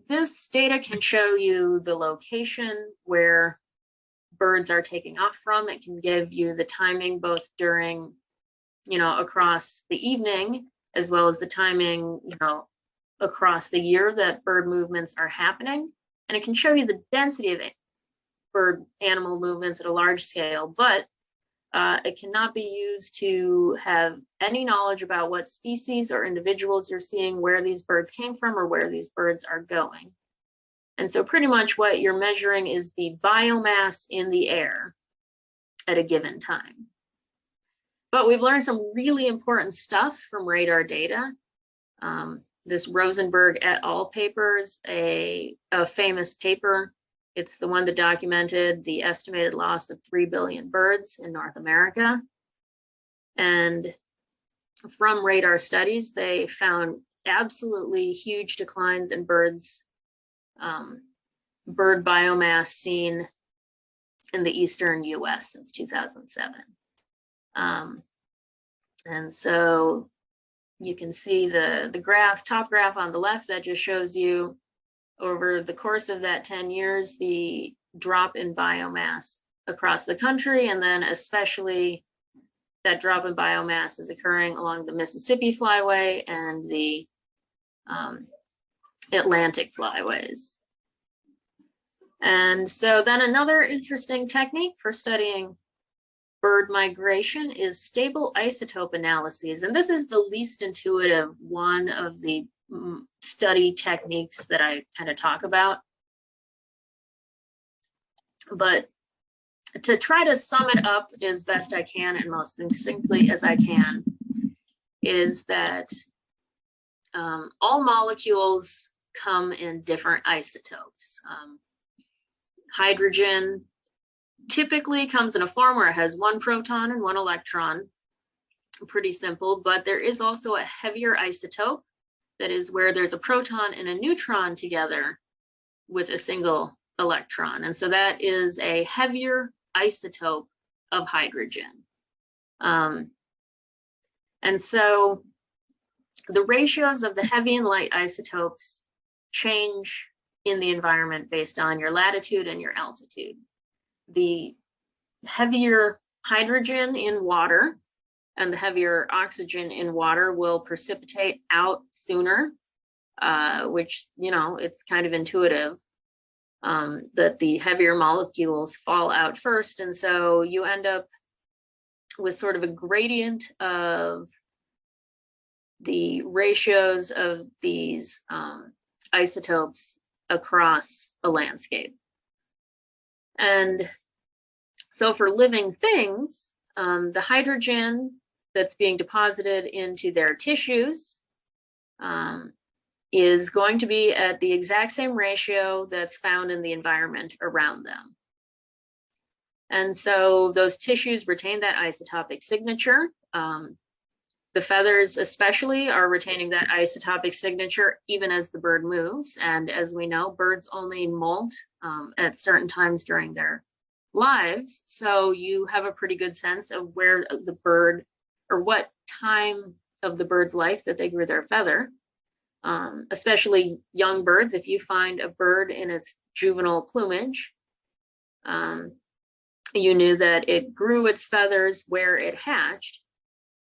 this data can show you the location where birds are taking off from. It can give you the timing both during, across the evening, as well as the timing, across the year that bird movements are happening. And it can show you the density of bird animal movements at a large scale, but it cannot be used to have any knowledge about what species or individuals you're seeing, where these birds came from, or where these birds are going. And so pretty much what you're measuring is the biomass in the air at a given time. But we've learned some really important stuff from radar data. This Rosenberg et al. Paper is a famous paper. It's the one that documented the estimated loss of 3 billion birds in North America. And from radar studies, they found absolutely huge declines in birds, bird biomass seen in the eastern US since 2007. And so you can see the graph, top graph on the left, that just shows you over the course of that 10 years, the drop in biomass across the country, and then especially that drop in biomass is occurring along the Mississippi Flyway and the Atlantic flyways. And so then another interesting technique for studying bird migration is stable isotope analyses. And this is the least intuitive one of the study techniques that I kind of talk about. But to try to sum it up as best I can and most succinctly as I can, is that all molecules come in different isotopes. Hydrogen typically comes in a form where it has one proton and one electron. Pretty simple, but there is also a heavier isotope that is where there's a proton and a neutron together with a single electron. And so that is a heavier isotope of hydrogen. And so the ratios of the heavy and light isotopes change in the environment based on your latitude and your altitude. The heavier hydrogen in water and the heavier oxygen in water will precipitate out sooner, which, you know, it's kind of intuitive that the heavier molecules fall out first. And so you end up with sort of a gradient of the ratios of these isotopes across a landscape. And so for living things, the hydrogen that's being deposited into their tissues is going to be at the exact same ratio that's found in the environment around them. And so those tissues retain that isotopic signature. The feathers especially are retaining that isotopic signature even as the bird moves. And as we know, birds only molt at certain times during their lives. So you have a pretty good sense of where the bird, or what time of the bird's life that they grew their feather. Especially young birds, if you find a bird in its juvenile plumage, you knew that it grew its feathers where it hatched.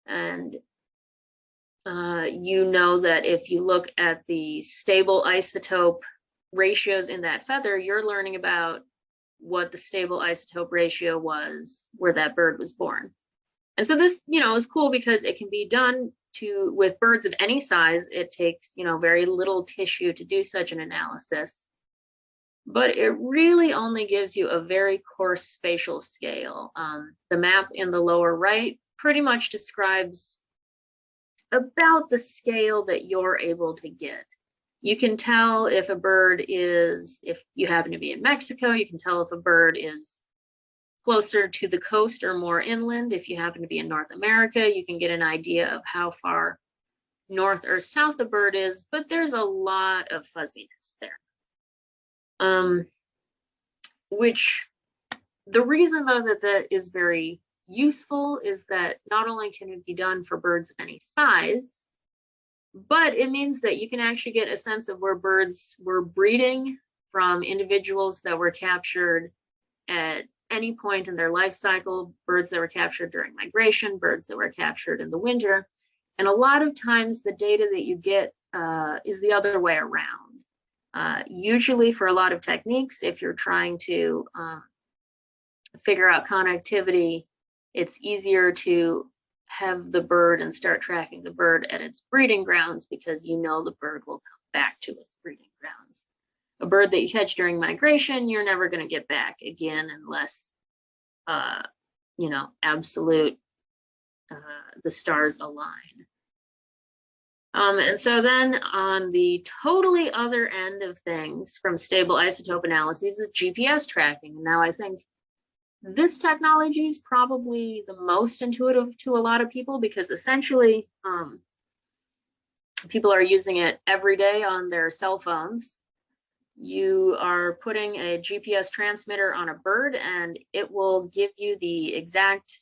And you know that if you look at the stable isotope ratios in that feather, you're learning about what the stable isotope ratio was where that bird was born. And so this, you know, is cool because it can be done with birds of any size. It takes, you know, very little tissue to do such an analysis, but it really only gives you a very coarse spatial scale. The map in the lower right pretty much describes about the scale that you're able to get. You can tell if a bird is, if you happen to be in Mexico, you can tell if a bird is closer to the coast or more inland. If you happen to be in North America, you can get an idea of how far north or south a bird is, but there's a lot of fuzziness there. Which the reason though that is very useful is that not only can it be done for birds of any size, but it means that you can actually get a sense of where birds were breeding from individuals that were captured at any point in their life cycle, birds that were captured during migration, birds that were captured in the winter. And a lot of times the data that you get is the other way around. Usually for a lot of techniques, if you're trying to figure out connectivity, it's easier to have the bird and start tracking the bird at its breeding grounds because you know the bird will come back to its breeding grounds. A bird that you catch during migration, you're never going to get back again unless, you know, absolute, the stars align. And so then on the totally other end of things from stable isotope analyses is GPS tracking. Now I think This technology is probably the most intuitive to a lot of people because essentially people are using it every day on their cell phones. You are putting a GPS transmitter on a bird and it will give you the exact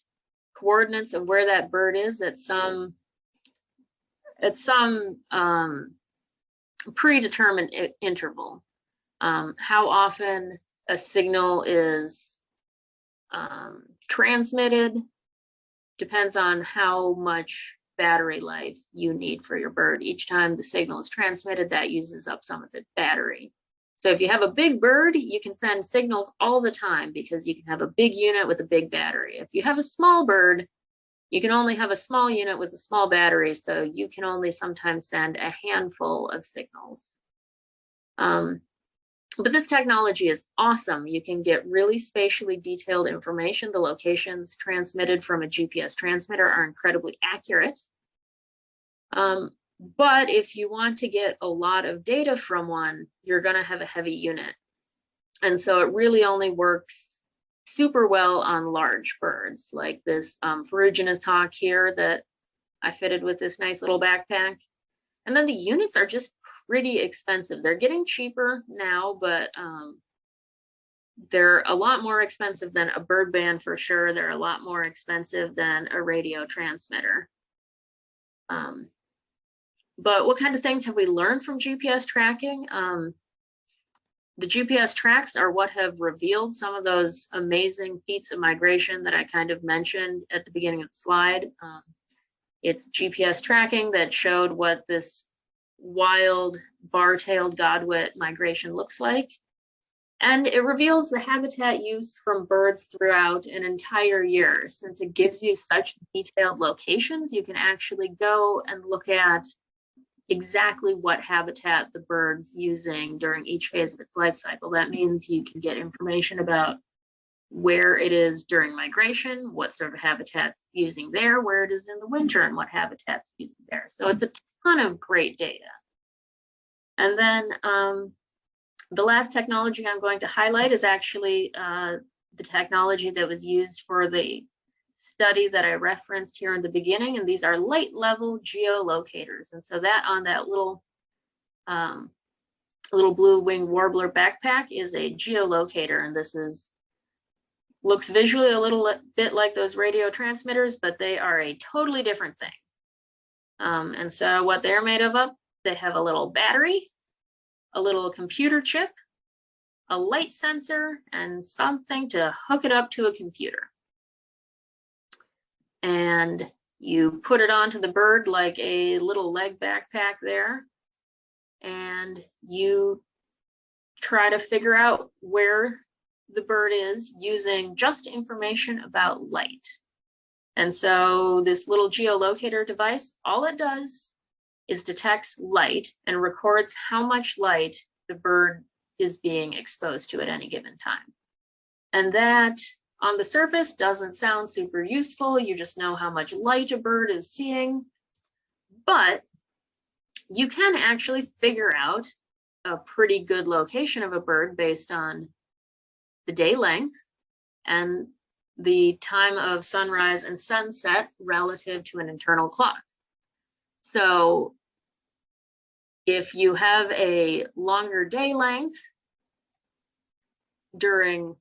coordinates of where that bird is at some predetermined interval. How often a signal is transmitted depends on how much battery life you need for your bird. Each time the signal is transmitted, that uses up some of the battery. So if you have a big bird, you can send signals all the time because you can have a big unit with a big battery. If you have a small bird, you can only have a small unit with a small battery, so you can only sometimes send a handful of signals. But this technology is awesome. You can get really spatially detailed information. The locations transmitted from a GPS transmitter are incredibly accurate. But if you want to get a lot of data from one, you're going to have a heavy unit. And so it really only works super well on large birds, like this ferruginous hawk here that I fitted with this nice little backpack. And then the units are just pretty expensive. They're getting cheaper now, but they're a lot more expensive than a bird band for sure. They're a lot more expensive than a radio transmitter. But what kind of things have we learned from GPS tracking? The GPS tracks are what have revealed some of those amazing feats of migration that I kind of mentioned at the beginning of the slide. It's GPS tracking that showed what this wild bar-tailed godwit migration looks like. And it reveals the habitat use from birds throughout an entire year. Since it gives you such detailed locations, you can actually go and look at exactly what habitat the bird's using during each phase of its life cycle. That means you can get information about where it is during migration, what sort of habitat's using there, where it is in the winter, and what habitat's using there. So it's a ton of great data. And then the last technology I'm going to highlight is actually the technology that was used for the study that I referenced here in the beginning, and these are light level geolocators. And so that on that little blue winged warbler backpack is a geolocator, and this looks visually a little bit like those radio transmitters, but they are a totally different thing. And so what they're made of, they have a little battery, a little computer chip, a light sensor, and something to hook it up to a computer. And you put it onto the bird like a little leg backpack there, and you try to figure out where the bird is using just information about light. And so this little geolocator device, all it does is detects light and records how much light the bird is being exposed to at any given time. And that on the surface doesn't sound super useful. You just know how much light a bird is seeing, but you can actually figure out a pretty good location of a bird based on the day length and the time of sunrise and sunset relative to an internal clock. So if you have a longer day length during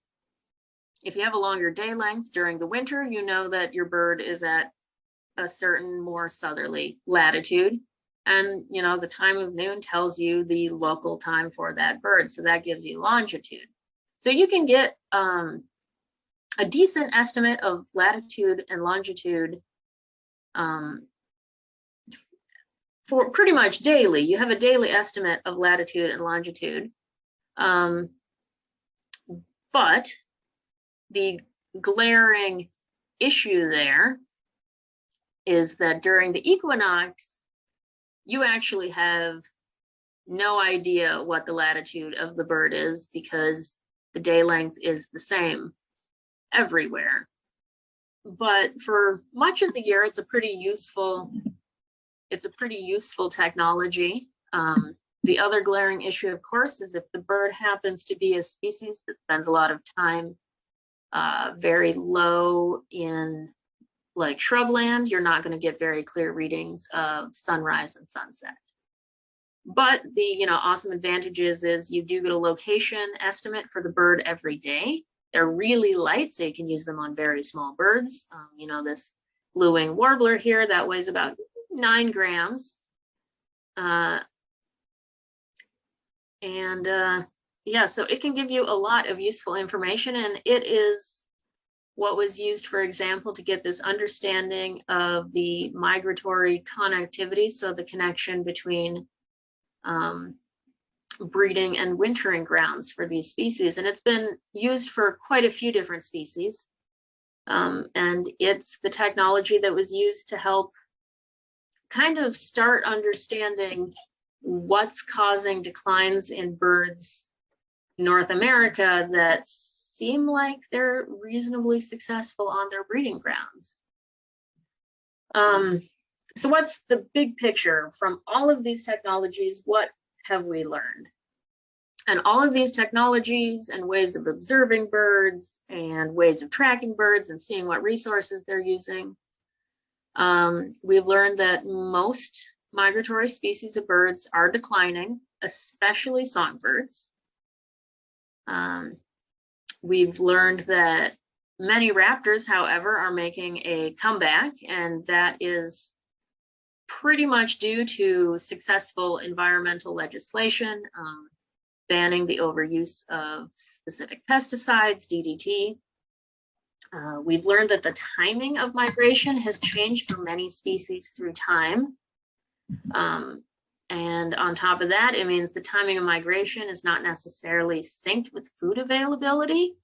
the winter, you know that your bird is at a certain more southerly latitude. And you know, the time of noon tells you the local time for that bird. So that gives you longitude. So you can get a decent estimate of latitude and longitude for pretty much daily. You have a daily estimate of latitude and longitude. But the glaring issue there is that during the equinox, you actually have no idea what the latitude of the bird is because the day length is the same everywhere. But for much of the year, it's a pretty useful technology. The other glaring issue, of course, is if the bird happens to be a species that spends a lot of time very low in like shrubland. You're not going to get very clear readings of sunrise and sunset. But the awesome advantages is you do get a location estimate for the bird every day. They're really light, so you can use them on very small birds. This blue-winged warbler here that weighs about 9 grams. Yeah, so it can give you a lot of useful information, and it is what was used, for example, to get this understanding of the migratory connectivity, so the connection between breeding and wintering grounds for these species. And it's been used for quite a few different species. And it's the technology that was used to help kind of start understanding what's causing declines in birds in North America that seem like they're reasonably successful on their breeding grounds. So what's the big picture from all of these technologies? What have we learned? And all of these technologies and ways of observing birds and ways of tracking birds and seeing what resources they're using, we've learned that most migratory species of birds are declining, especially songbirds. We've learned that many raptors, however, are making a comeback, and that is pretty much due to successful environmental legislation, banning the overuse of specific pesticides, DDT. We've learned that the timing of migration has changed for many species through time. And on top of that, it means the timing of migration is not necessarily synced with food availability.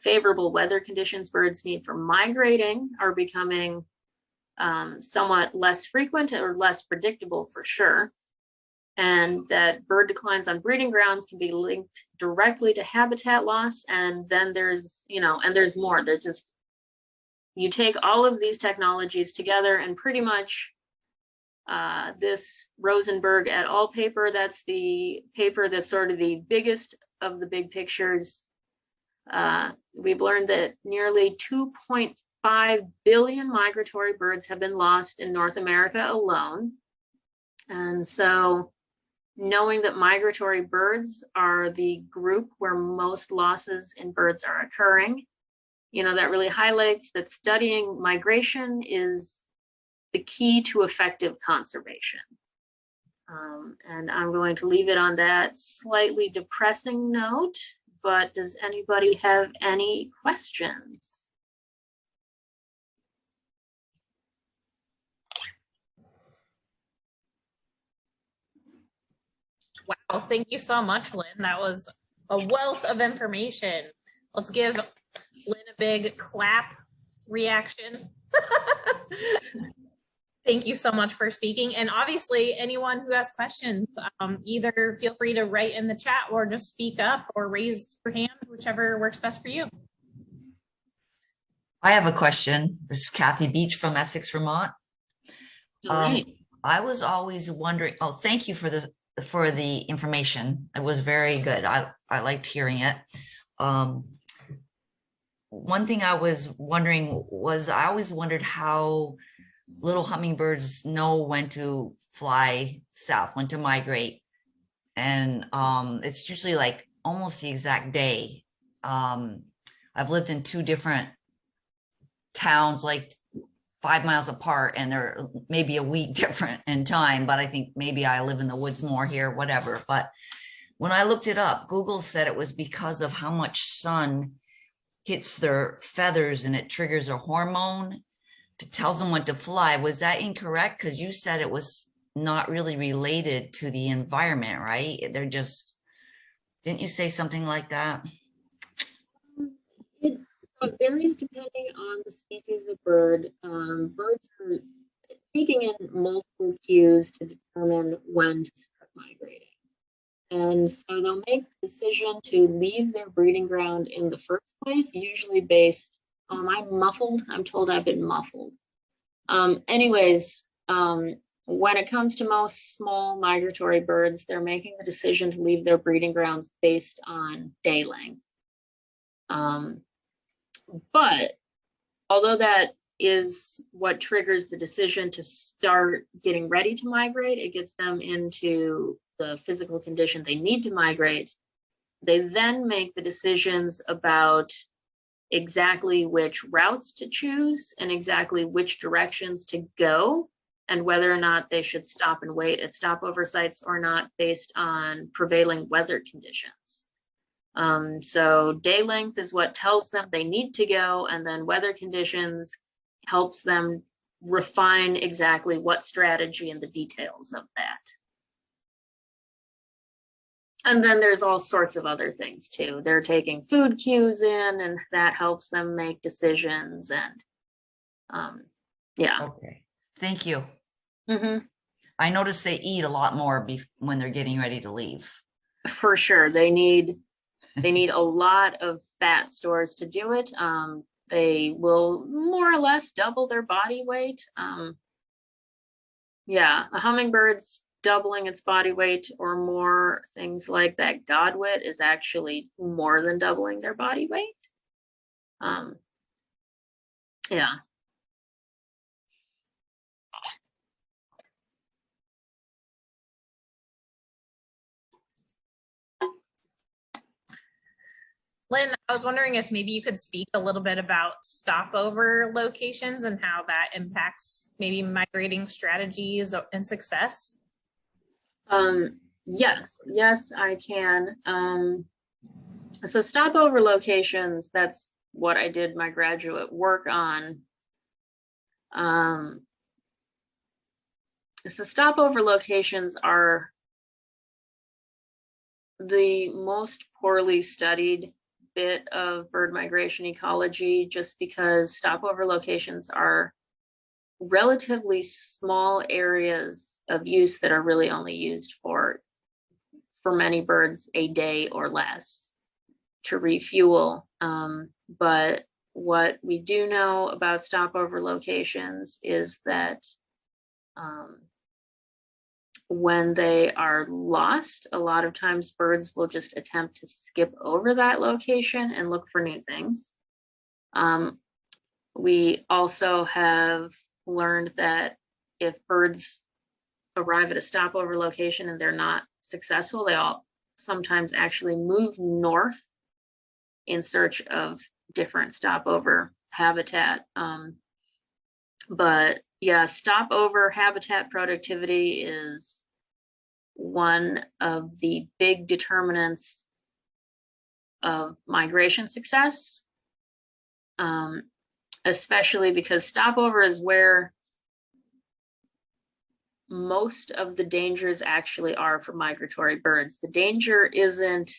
Favorable weather conditions birds need for migrating are becoming somewhat less frequent or less predictable for sure. And that bird declines on breeding grounds can be linked directly to habitat loss. And then there's, and there's more. There's just, you take all of these technologies together and pretty much this Rosenberg et al. Paper, that's the paper that's sort of the biggest of the big pictures. We've learned that nearly 2.5 billion migratory birds have been lost in North America alone. And so knowing that migratory birds are the group where most losses in birds are occurring, that really highlights that studying migration is the key to effective conservation. And I'm going to leave it on that slightly depressing note, but does anybody have any questions? Wow, thank you so much, Lynn. That was a wealth of information. Let's give Lynn a big clap reaction. Thank you so much for speaking. And obviously, anyone who has questions, either feel free to write in the chat or just speak up or raise your hand, whichever works best for you. I have a question. This is Kathy Beach from Essex, Vermont. I was always wondering, thank you for the information. It was very good. I liked hearing it. One thing I was wondering was, I always wondered how little hummingbirds know when to fly south, when to migrate. And it's usually like almost the exact day. I've lived in 2 different towns, like 5 miles apart, and they're maybe a week different in time, but I think maybe I live in the woods more here, whatever. But when I looked it up, Google said it was because of how much sun hits their feathers and it triggers a hormone that tells them when to fly. Was that incorrect? Because you said it was not really related to the environment, right? They're just, didn't you say something like that? It varies depending on the species of bird. Birds are taking in multiple cues to determine when to start migrating. And so they'll make the decision to leave their breeding ground in the first place, usually based on, I'm muffled. I'm told I've been muffled. When it comes to most small migratory birds, they're making the decision to leave their breeding grounds based on day length. But although that is what triggers the decision to start getting ready to migrate, it gets them into the physical condition they need to migrate. They then make the decisions about exactly which routes to choose and exactly which directions to go, and whether or not they should stop and wait at stopover sites or not, based on prevailing weather conditions. So day length is what tells them they need to go, and then weather conditions helps them refine exactly what strategy and the details of that. And then there's all sorts of other things too. They're taking food cues in, and that helps them make decisions. And yeah. Okay, thank you. Mm-hmm. I noticed they eat a lot more when they're getting ready to leave. For sure, they need a lot of fat stores to do it. They will more or less double their body weight. Yeah, a hummingbird's doubling its body weight or more. Things like that godwit is actually more than doubling their body weight. Yeah. Lynn, I was wondering if maybe you could speak a little bit about stopover locations and how that impacts maybe migrating strategies and success. Yes, I can. So stopover locations, that's what I did my graduate work on. So stopover locations are the most poorly studied bit of bird migration ecology, just because stopover locations are relatively small areas of use that are really only used for many birds a day or less to refuel. But what we do know about stopover locations is that when they are lost, a lot of times birds will just attempt to skip over that location and look for new things. We also have learned that if birds arrive at a stopover location and they're not successful, they all sometimes actually move north in search of different stopover habitat. But yeah, stopover habitat productivity is one of the big determinants of migration success, especially because stopover is where most of the dangers actually are for migratory birds. The danger isn't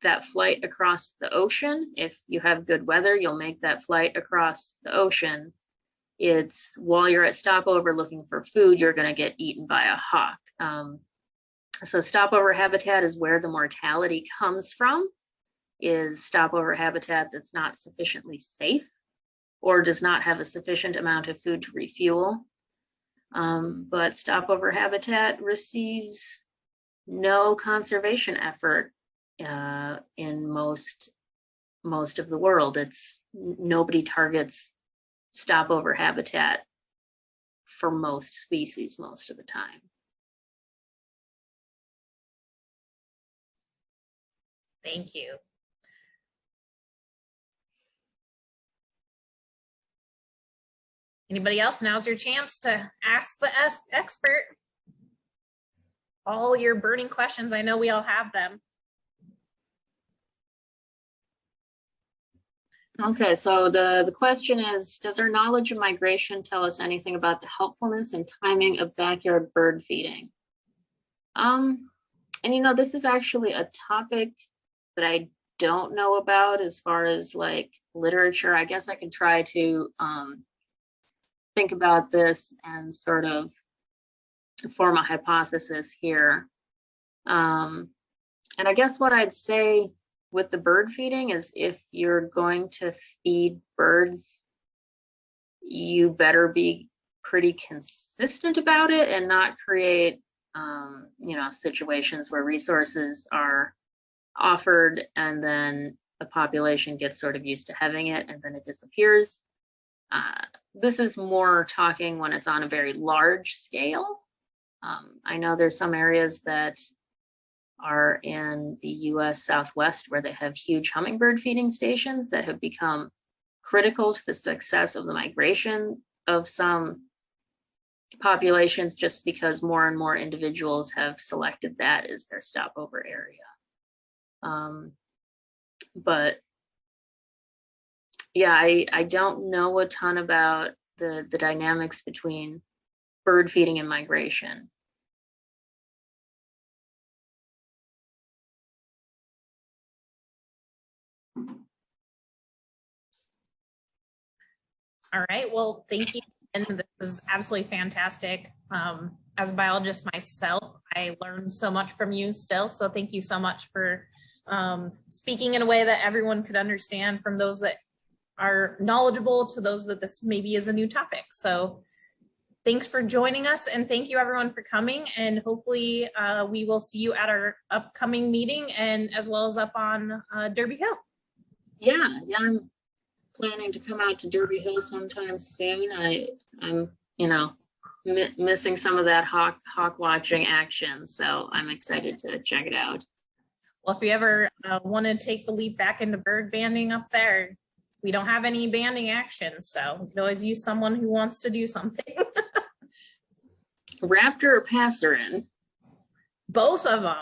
that flight across the ocean. If you have good weather, you'll make that flight across the ocean. It's while you're at stopover looking for food, you're going to get eaten by a hawk. So stopover habitat is where the mortality comes from, is stopover habitat that's not sufficiently safe or does not have a sufficient amount of food to refuel. But stopover habitat receives no conservation effort in most of the world. Nobody targets stopover habitat for most species most of the time. Thank you. Anybody else? Now's your chance to ask the expert all your burning questions. I know we all have them. Okay, so the question is, does our knowledge of migration tell us anything about the helpfulness and timing of backyard bird feeding? And this is actually a topic that I don't know about as far as like literature. I guess I can try to think about this and sort of form a hypothesis here. And I guess what I'd say with the bird feeding is, if you're going to feed birds, you better be pretty consistent about it and not create situations where resources are offered and then the population gets sort of used to having it and then it disappears. This is more talking when it's on a very large scale. I know there's some areas that are in the US Southwest where they have huge hummingbird feeding stations that have become critical to the success of the migration of some populations, just because more and more individuals have selected that as their stopover area. But yeah, I don't know a ton about the dynamics between bird feeding and migration. All right, well, thank you. And this is absolutely fantastic. As a biologist myself, I learned so much from you still. So thank you so much for speaking in a way that everyone could understand, from those that are knowledgeable to those that this maybe is a new topic. So thanks for joining us, and thank you everyone for coming, and hopefully we will see you at our upcoming meeting, and as well as up on Derby Hill. Yeah, I'm planning to come out to Derby Hill sometime soon. I'm missing some of that hawk watching action, so I'm excited to check it out. Well, if you ever want to take the leap back into bird banding up there, we don't have any banding action, so we could always use someone who wants to do something. Raptor or passerin? Both of them.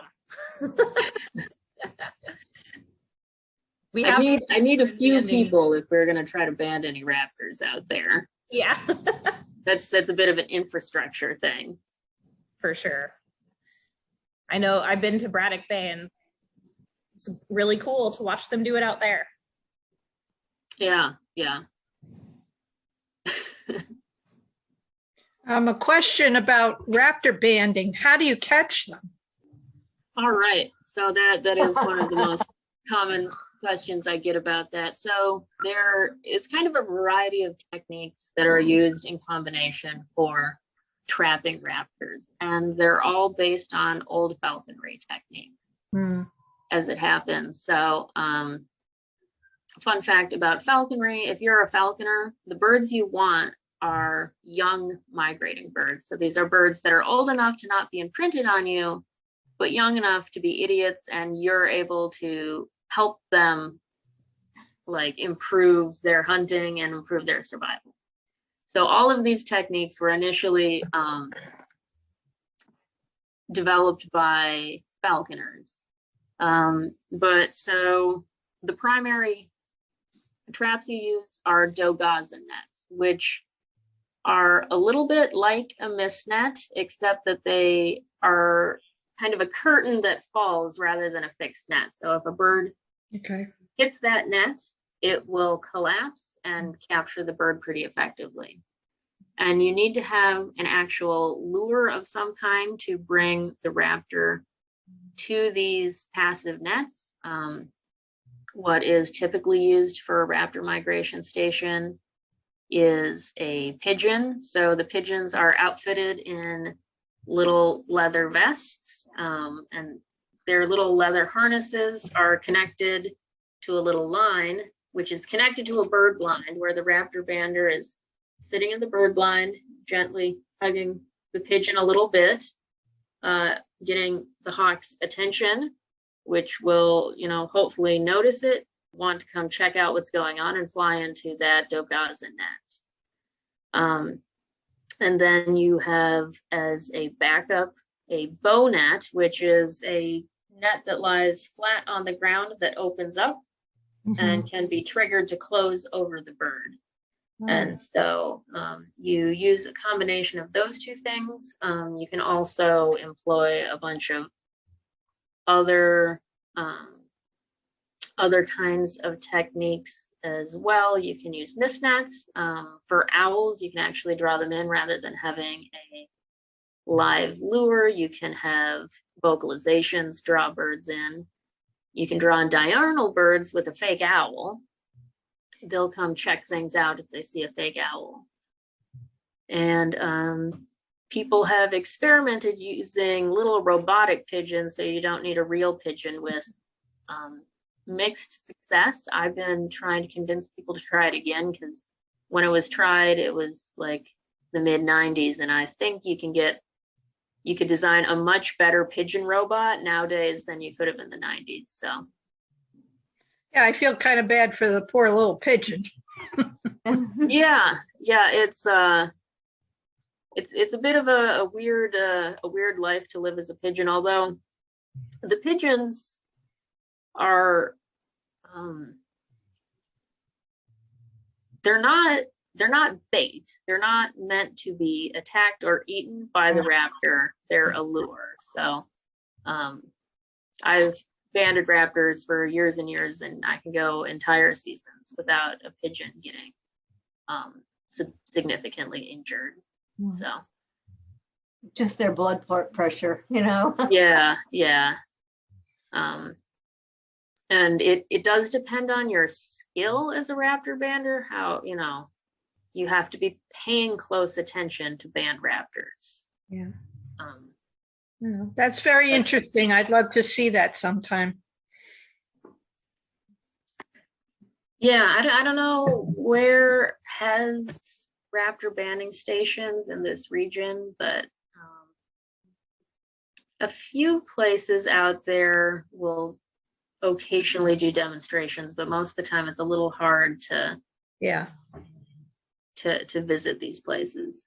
I need a few banding people if we're going to try to band any raptors out there. Yeah. That's a bit of an infrastructure thing. For sure. I know I've been to Braddock Bay, and it's really cool to watch them do it out there. Yeah. A question about raptor banding. How do you catch them? All right. So that is one of the most common questions I get about that. So there is kind of a variety of techniques that are used in combination for trapping raptors, and they're all based on old falconry techniques, as it happens. So fun fact about falconry: if you're a falconer, the birds you want are young migrating birds. So these are birds that are old enough to not be imprinted on you, but young enough to be idiots, and you're able to help them like improve their hunting and improve their survival. So all of these techniques were initially developed by falconers. But so the primary traps you use are dogaza nets, which are a little bit like a mist net, except that they are kind of a curtain that falls rather than a fixed net. So if a bird hits that net, it will collapse and capture the bird pretty effectively. And you need to have an actual lure of some kind to bring the raptor to these passive nets. What is typically used for a raptor migration station is a pigeon. So the pigeons are outfitted in little leather vests, and their little leather harnesses are connected to a little line, which is connected to a bird blind, where the raptor bander is sitting in the bird blind, gently hugging the pigeon a little bit, getting the hawk's attention, which will, hopefully notice it, want to come check out what's going on, and fly into that dogaza net. And then you have, as a backup, a bow net, which is a net that lies flat on the ground that opens up and can be triggered to close over the bird. And so you use a combination of those two things. You can also employ a bunch of other kinds of techniques as well. You can use mist nets. For owls, you can actually draw them in rather than having a live lure. You can have vocalizations draw birds in. You can draw in diurnal birds with a fake owl. They'll come check things out if they see a fake owl. And people have experimented using little robotic pigeons, so you don't need a real pigeon with mixed success. I've been trying to convince people to try it again, because when it was tried, it was like the mid 90s, and I think you could design a much better pigeon robot nowadays than you could have in the 90s. So Yeah, I feel kind of bad for the poor little pigeon. yeah, it's a bit of a weird life to live as a pigeon, although the pigeons are they're not bait. They're not meant to be attacked or eaten by the raptor. They're a lure. So I've banded raptors for years and years, and I can go entire seasons without a pigeon getting significantly injured. So Just their blood pressure, you know? yeah. And it does depend on your skill as a raptor bander, how, you have to be paying close attention to band raptors. Yeah. Yeah, that's very interesting. I'd love to see that sometime. Yeah, I don't know where has raptor banding stations in this region, but a few places out there will occasionally do demonstrations, but most of the time it's a little hard to Yeah. to visit these places.